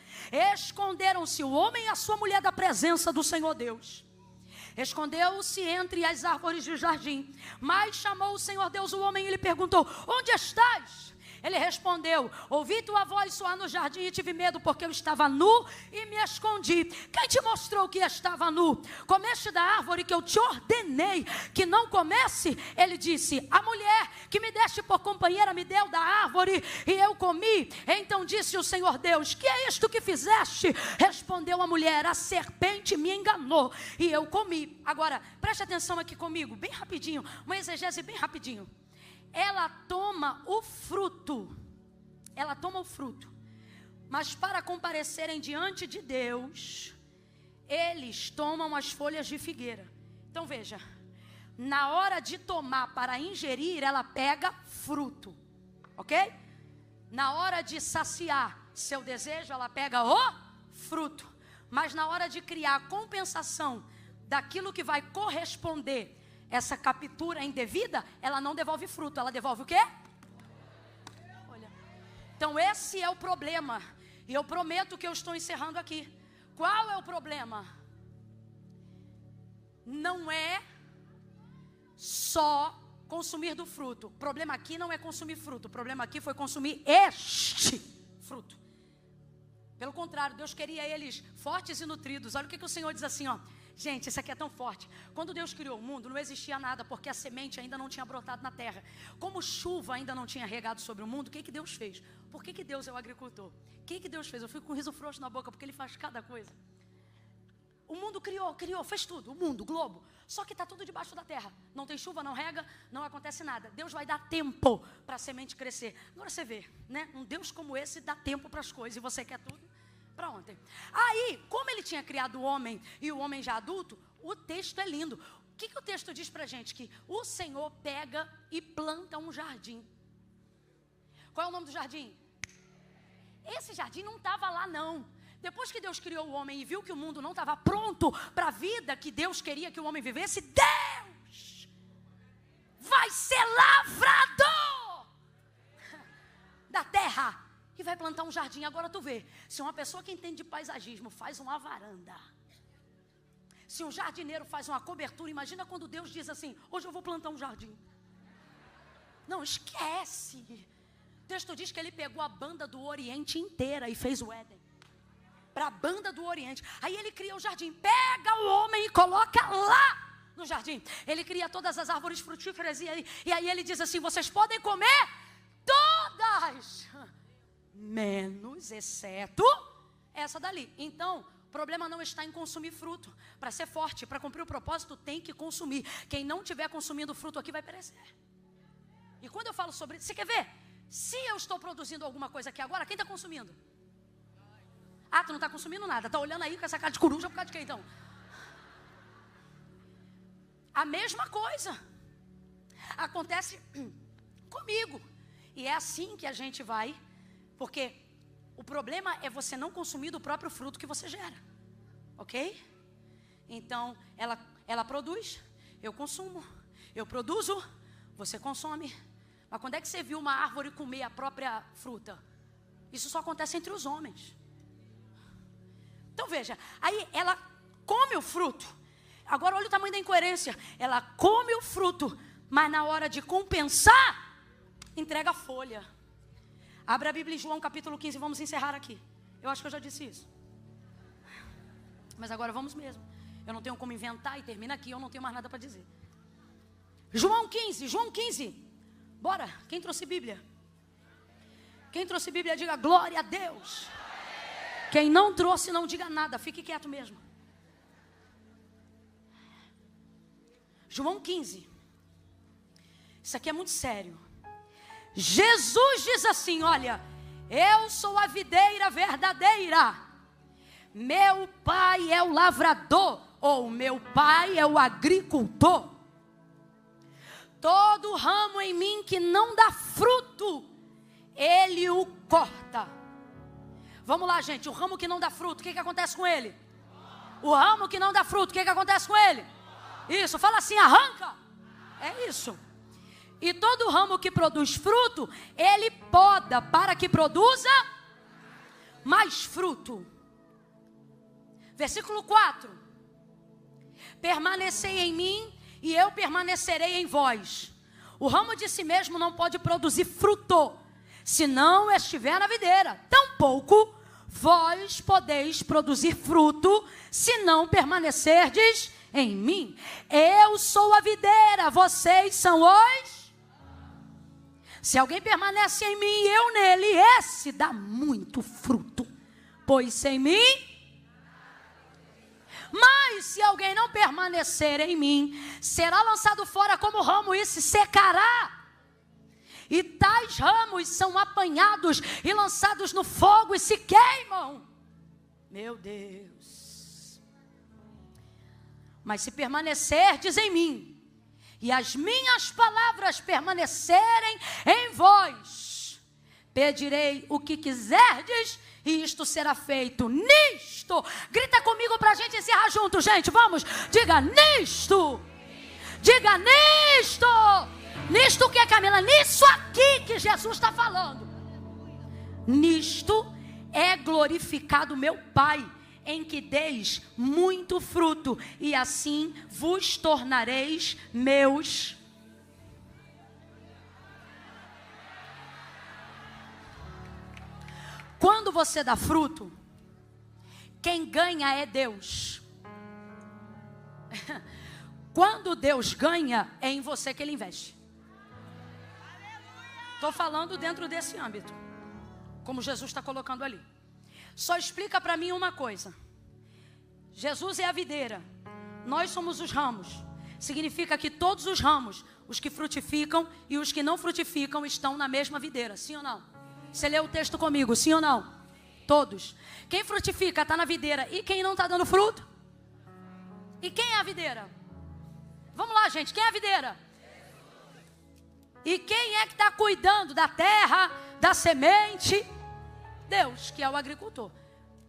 esconderam-se o homem e a sua mulher da presença do Senhor Deus. Escondeu-se entre as árvores do jardim. Mas chamou o Senhor Deus o homem e lhe perguntou: onde estás? Ele respondeu: ouvi tua voz soar no jardim e tive medo, porque eu estava nu e me escondi. Quem te mostrou que estava nu? Comeste da árvore que eu te ordenei que não comesse? Ele disse: a mulher que me deste por companheira me deu da árvore e eu comi. Então disse o Senhor Deus: que é isto que fizeste? Respondeu a mulher: a serpente me enganou e eu comi. Agora, preste atenção aqui comigo, bem rapidinho, uma exegese bem rapidinho. Ela toma o fruto. Ela toma o fruto. Mas para comparecerem diante de Deus, eles tomam as folhas de figueira. Então veja, na hora de tomar para ingerir, ela pega fruto. Ok? Na hora de saciar seu desejo, ela pega o fruto. Mas na hora de criar a compensação daquilo que vai corresponder essa captura indevida, ela não devolve fruto, ela devolve o quê? Olha. Então esse é o problema. E eu prometo que eu estou encerrando aqui. Qual é o problema? Não é só consumir do fruto. O problema aqui não é consumir fruto. O problema aqui foi consumir este fruto. Pelo contrário, Deus queria eles fortes e nutridos. Olha o que o Senhor diz assim, ó. Gente, isso aqui é tão forte. Quando Deus criou o mundo, não existia nada, porque a semente ainda não tinha brotado na terra. Como chuva ainda não tinha regado sobre o mundo, o que Deus fez? Por que Deus é o agricultor? O que Deus fez? Eu fico com um riso frouxo na boca, porque Ele faz cada coisa. O mundo criou, fez tudo. O mundo, o globo. Só que está tudo debaixo da terra. Não tem chuva, não rega, não acontece nada. Deus vai dar tempo para a semente crescer. Agora você vê, né? Um Deus como esse dá tempo para as coisas. E você quer tudo para ontem. Aí, como Ele tinha criado o homem e o homem já adulto, o texto é lindo. O que o texto diz para a gente? Que o Senhor pega e planta um jardim. Qual é o nome do jardim? Esse jardim não estava lá, não. Depois que Deus criou o homem e viu que o mundo não estava pronto para a vida que Deus queria que o homem vivesse, Deus vai ser lavrador da terra e vai plantar um jardim. Agora tu vê, se uma pessoa que entende de paisagismo faz uma varanda, se um jardineiro faz uma cobertura, imagina quando Deus diz assim: hoje eu vou plantar um jardim. Não, esquece. O texto diz que ele pegou a banda do Oriente inteira e fez o Éden. Para a banda do Oriente. Aí ele cria o jardim. Pega o homem e coloca lá no jardim. Ele cria todas as árvores frutíferas. E aí ele diz assim: vocês podem comer todas, menos, exceto essa dali. Então, o problema não está em consumir fruto. Para ser forte, para cumprir o propósito, tem que consumir. Quem não estiver consumindo fruto aqui vai perecer. E quando eu falo sobre isso, você quer ver? Se eu estou produzindo alguma coisa aqui agora, quem está consumindo? Ah, tu não está consumindo nada. Está olhando aí com essa cara de coruja por causa de quê, então? A mesma coisa acontece comigo. E é assim que a gente vai, porque o problema é você não consumir do próprio fruto que você gera. Ok? Então, ela produz, eu consumo. Eu produzo, você consome. Mas quando é que você viu uma árvore comer a própria fruta? Isso só acontece entre os homens. Então veja, aí ela come o fruto. Agora olha o tamanho da incoerência. Ela come o fruto, mas na hora de compensar, entrega a folha. Abra a Bíblia em João capítulo 15, vamos encerrar aqui. Eu acho que eu já disse isso. Mas agora vamos mesmo. Eu não tenho como inventar e termina aqui, eu não tenho mais nada para dizer. João 15. Bora, quem trouxe Bíblia? Quem trouxe Bíblia, diga glória a Deus. Quem não trouxe, não diga nada, fique quieto mesmo. João 15. Isso aqui é muito sério. Jesus diz assim: olha, eu sou a videira verdadeira, meu pai é o lavrador, ou meu pai é o agricultor. Todo ramo em mim que não dá fruto, ele o corta. Vamos lá, gente, o ramo que não dá fruto, o que acontece com ele? O ramo que não dá fruto, o que acontece com ele? Isso, fala assim, arranca. É isso. E todo ramo que produz fruto, ele poda para que produza mais fruto. Versículo 4. Permanecei em mim e eu permanecerei em vós. O ramo de si mesmo não pode produzir fruto, se não estiver na videira. Tampouco vós podeis produzir fruto, se não permanecerdes em mim. Eu sou a videira, vocês são os... Se alguém permanece em mim e eu nele, esse dá muito fruto. Pois sem mim... Mas se alguém não permanecer em mim, será lançado fora como ramo e se secará. E tais ramos são apanhados e lançados no fogo e se queimam. Meu Deus. Mas se permanecerdes em mim, e as minhas palavras permanecerem em vós, pedirei o que quiserdes, e isto será feito. Nisto, grita comigo para a gente encerrar junto, gente, vamos, diga nisto, diga nisto, nisto o que, Camila? Nisso aqui que Jesus está falando. Nisto é glorificado meu Pai, em que deis muito fruto, e assim vos tornareis meus. Quando você dá fruto, quem ganha é Deus. Quando Deus ganha, é em você que Ele investe. Estou falando dentro desse âmbito, como Jesus está colocando ali. Só explica para mim uma coisa. Jesus é a videira, nós somos os ramos. Significa que todos os ramos, os que frutificam e os que não frutificam, estão na mesma videira, sim ou não? Você leu o texto comigo, sim ou não? Todos. Quem frutifica está na videira. E quem não está dando fruto? E quem é a videira? Vamos lá, gente. Quem é a videira? E quem é que está cuidando da terra da semente, Deus, que é o agricultor.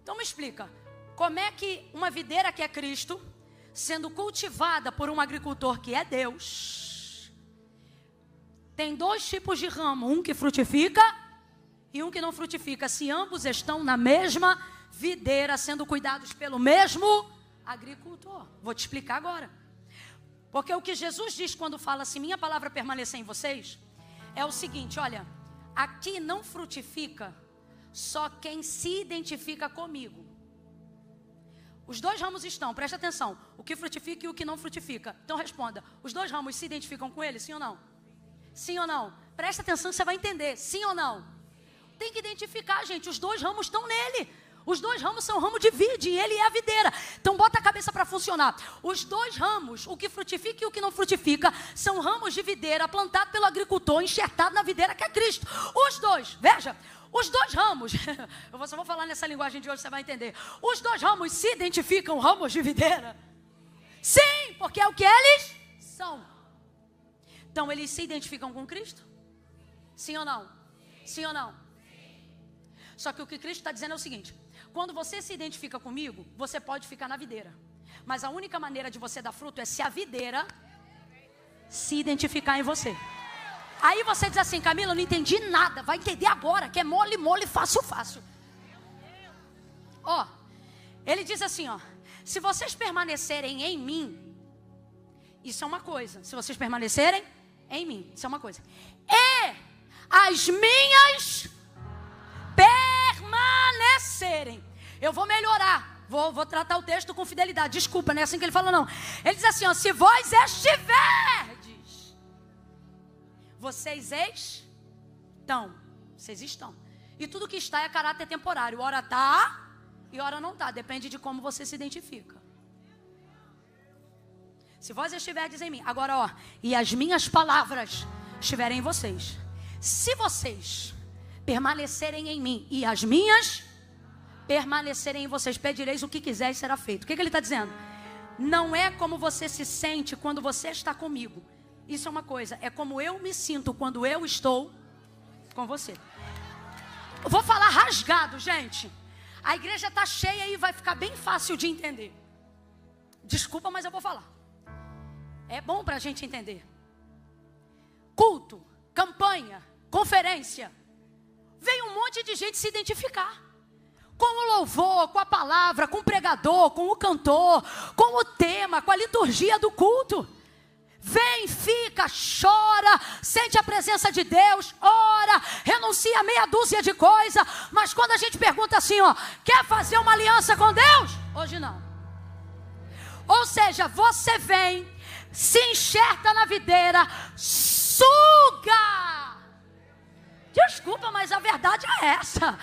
Então me explica, como é que uma videira que é Cristo, sendo cultivada por um agricultor que é Deus, tem dois tipos de ramo, um que frutifica e um que não frutifica, se ambos estão na mesma videira, sendo cuidados pelo mesmo agricultor? Vou te explicar agora. Porque o que Jesus diz quando fala assim, minha palavra permanecer em vocês, é o seguinte, olha, aqui não frutifica só quem se identifica comigo. Os dois ramos estão, preste atenção, o que frutifica e o que não frutifica. Então responda, os dois ramos se identificam com ele, sim ou não? Sim ou não? Presta atenção, você vai entender, sim ou não? Tem que identificar, gente, os dois ramos estão nele. Os dois ramos são ramo de vide e ele é a videira. Então bota a cabeça para funcionar. Os dois ramos, o que frutifica e o que não frutifica, são ramos de videira plantados pelo agricultor, enxertado na videira que é Cristo. Os dois, veja, os dois ramos, eu só vou falar nessa linguagem de hoje, você vai entender. Os dois ramos se identificam ramos de videira? Sim, porque é o que eles são. Então eles se identificam com Cristo? Sim ou não? Sim ou não? Só que o que Cristo está dizendo é o seguinte, quando você se identifica comigo, você pode ficar na videira. Mas a única maneira de você dar fruto é se a videira se identificar em você. Aí você diz assim, Camila, eu não entendi nada. Vai entender agora, que é mole, mole, fácil, fácil. Ó, ele diz assim, ó, se vocês permanecerem em mim, isso é uma coisa. Se vocês permanecerem em mim, isso é uma coisa. E as minhas permanecerem. Eu vou melhorar. Vou tratar o texto com fidelidade. Desculpa, não é assim que ele fala, não. Ele diz assim, ó, se vós estiverdes, vocês estão. Vocês estão. E tudo que está é caráter temporário. Ora está e ora não está. Depende de como você se identifica. Se vós estiverdes em mim. Agora, ó. E as minhas palavras estiverem em vocês. Se vocês permanecerem em mim e as minhas permanecerem em vocês, pedireis o que quiser e será feito. O que ele está dizendo? Não é como você se sente quando você está comigo. Isso é uma coisa. É como eu me sinto quando eu estou com você. Eu vou falar rasgado, gente. A igreja está cheia e vai ficar bem fácil de entender. Desculpa, mas eu vou falar. É bom para a gente entender. Culto, campanha, conferência. Veio um monte de gente se identificar com o louvor, com a palavra, com o pregador, com o cantor, com o tema, com a liturgia do culto. Vem, fica, chora, sente a presença de Deus, ora, renuncia a meia dúzia de coisas. Mas quando a gente pergunta assim, ó, quer fazer uma aliança com Deus? Hoje não. Ou seja, você vem, se enxerta na videira, suga. Desculpa, mas a verdade é essa.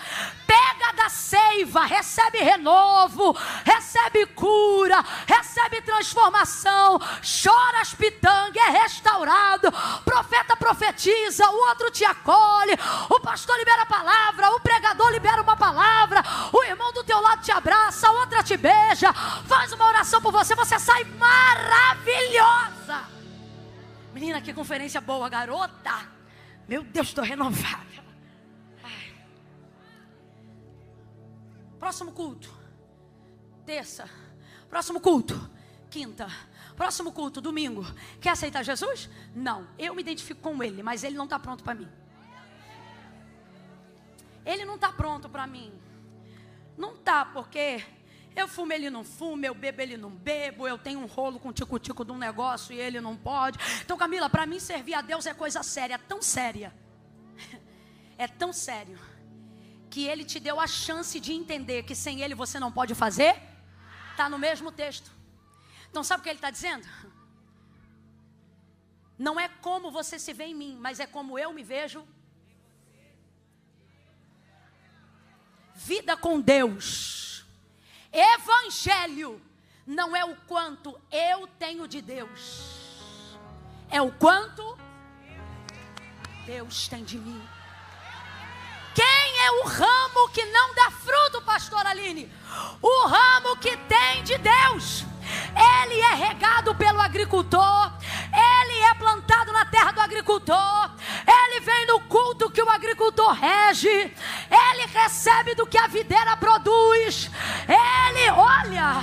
Pega da seiva, recebe renovo, recebe cura, recebe transformação, chora as pitangas, é restaurado. Profeta profetiza, o outro te acolhe, o pastor libera a palavra, o pregador libera uma palavra, o irmão do teu lado te abraça, a outra te beija, faz uma oração por você, você sai maravilhosa. Menina, que conferência boa, garota. Meu Deus, estou renovada. Ai. Próximo culto, terça. Próximo culto, quinta. Próximo culto, domingo. Quer aceitar Jesus? Não, eu me identifico com ele, mas ele não está pronto para mim. Ele não está pronto para mim. Não está, porque eu fumo, ele não fuma, eu bebo, ele não bebo, eu tenho um rolo com tico-tico de um negócio e ele não pode. Então, Camila, para mim servir a Deus é coisa séria, tão séria. É tão sério que ele te deu a chance de entender que sem ele você não pode fazer. Está no mesmo texto. Então sabe o que ele está dizendo? Não é como você se vê em mim, mas é como eu me vejo. Vida com Deus. Evangelho não é o quanto eu tenho de Deus, é o quanto Deus tem de mim. Quem é o ramo que não dá fruto, pastor Aline? O ramo que tem de Deus. Ele é regado pelo agricultor, ele é plantado na terra do agricultor, ele vem no culto que o agricultor rege, ele recebe do que a videira produz. Ele, olha,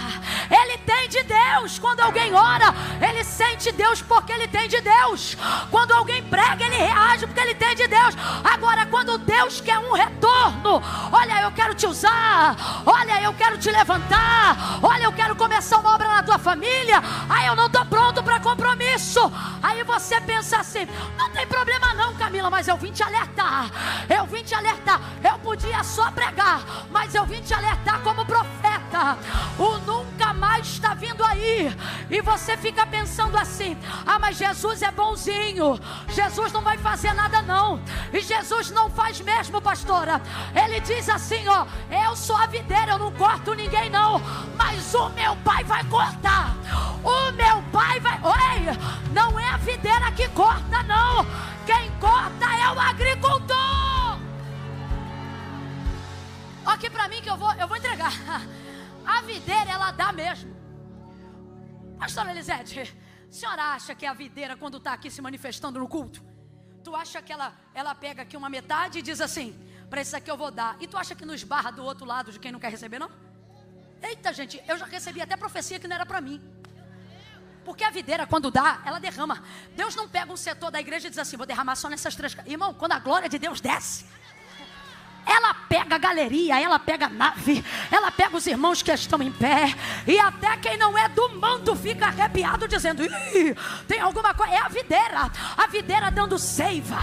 ele tem de Deus. Quando alguém ora, ele sente Deus porque ele tem de Deus. Quando alguém prega, ele reage porque ele tem de Deus. Agora, quando Deus quer um retorno, olha, eu quero te usar, olha, eu quero te levantar, olha, eu quero começar uma obra na tua família, aí eu não estou pronto para compromisso. Aí você pensa assim: não tem problema não, Camila, mas eu vim te alertar. Eu vim te alertar. Eu podia só pregar, mas eu vim te alertar como profeta. O nunca mais está vindo aí. E você fica pensando assim: ah, mas Jesus é bonzinho, Jesus não vai fazer nada não. E Jesus não faz mesmo, pastora. Ele diz assim, ó: eu sou a videira, eu não corto ninguém não, mas o meu pai vai cortar. O meu pai vai... Oi, não é a videira que corta não, quem corta é o agricultor. Olha aqui pra mim que eu vou entregar. A videira, ela dá mesmo. Pastora Elisete, a senhora acha que a videira, quando está aqui se manifestando no culto, tu acha que ela pega aqui uma metade e diz assim: para isso aqui eu vou dar, e tu acha que não esbarra do outro lado de quem não quer receber não? Eita gente, eu já recebi até profecia que não era para mim. Porque a videira, quando dá, ela derrama. Deus não pega um setor da igreja e diz assim: vou derramar só nessas 3. Irmão, quando a glória de Deus desce, ela pega a galeria, ela pega a nave, ela pega os irmãos que estão em pé, e até quem não é do manto fica arrepiado dizendo: ih, tem alguma coisa. É a videira dando seiva,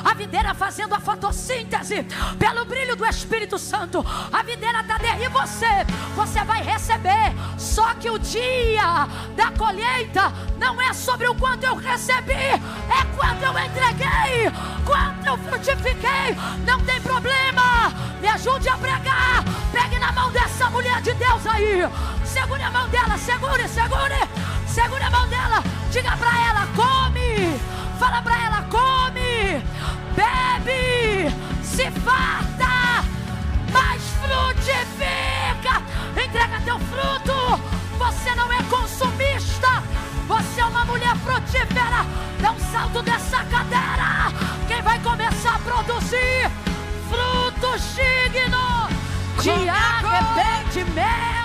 a videira fazendo a fotossíntese pelo brilho do Espírito Santo. A videira está e você vai receber. Só que o dia da colheita não é sobre o quanto eu recebi, é quanto eu entreguei, quanto eu frutifiquei. Não tem problema. Me ajude a pregar. Pegue na mão dessa mulher de Deus aí. Segure a mão dela, segure a mão dela. Diga pra ela: come. Fala pra ela: come, bebe, se farta, mas frutifica. Entrega teu fruto. Você não é consumista, você é uma mulher frutífera. Dá um salto dessa cadeira. Quem vai começar a produzir frutos dignos de arrependimento?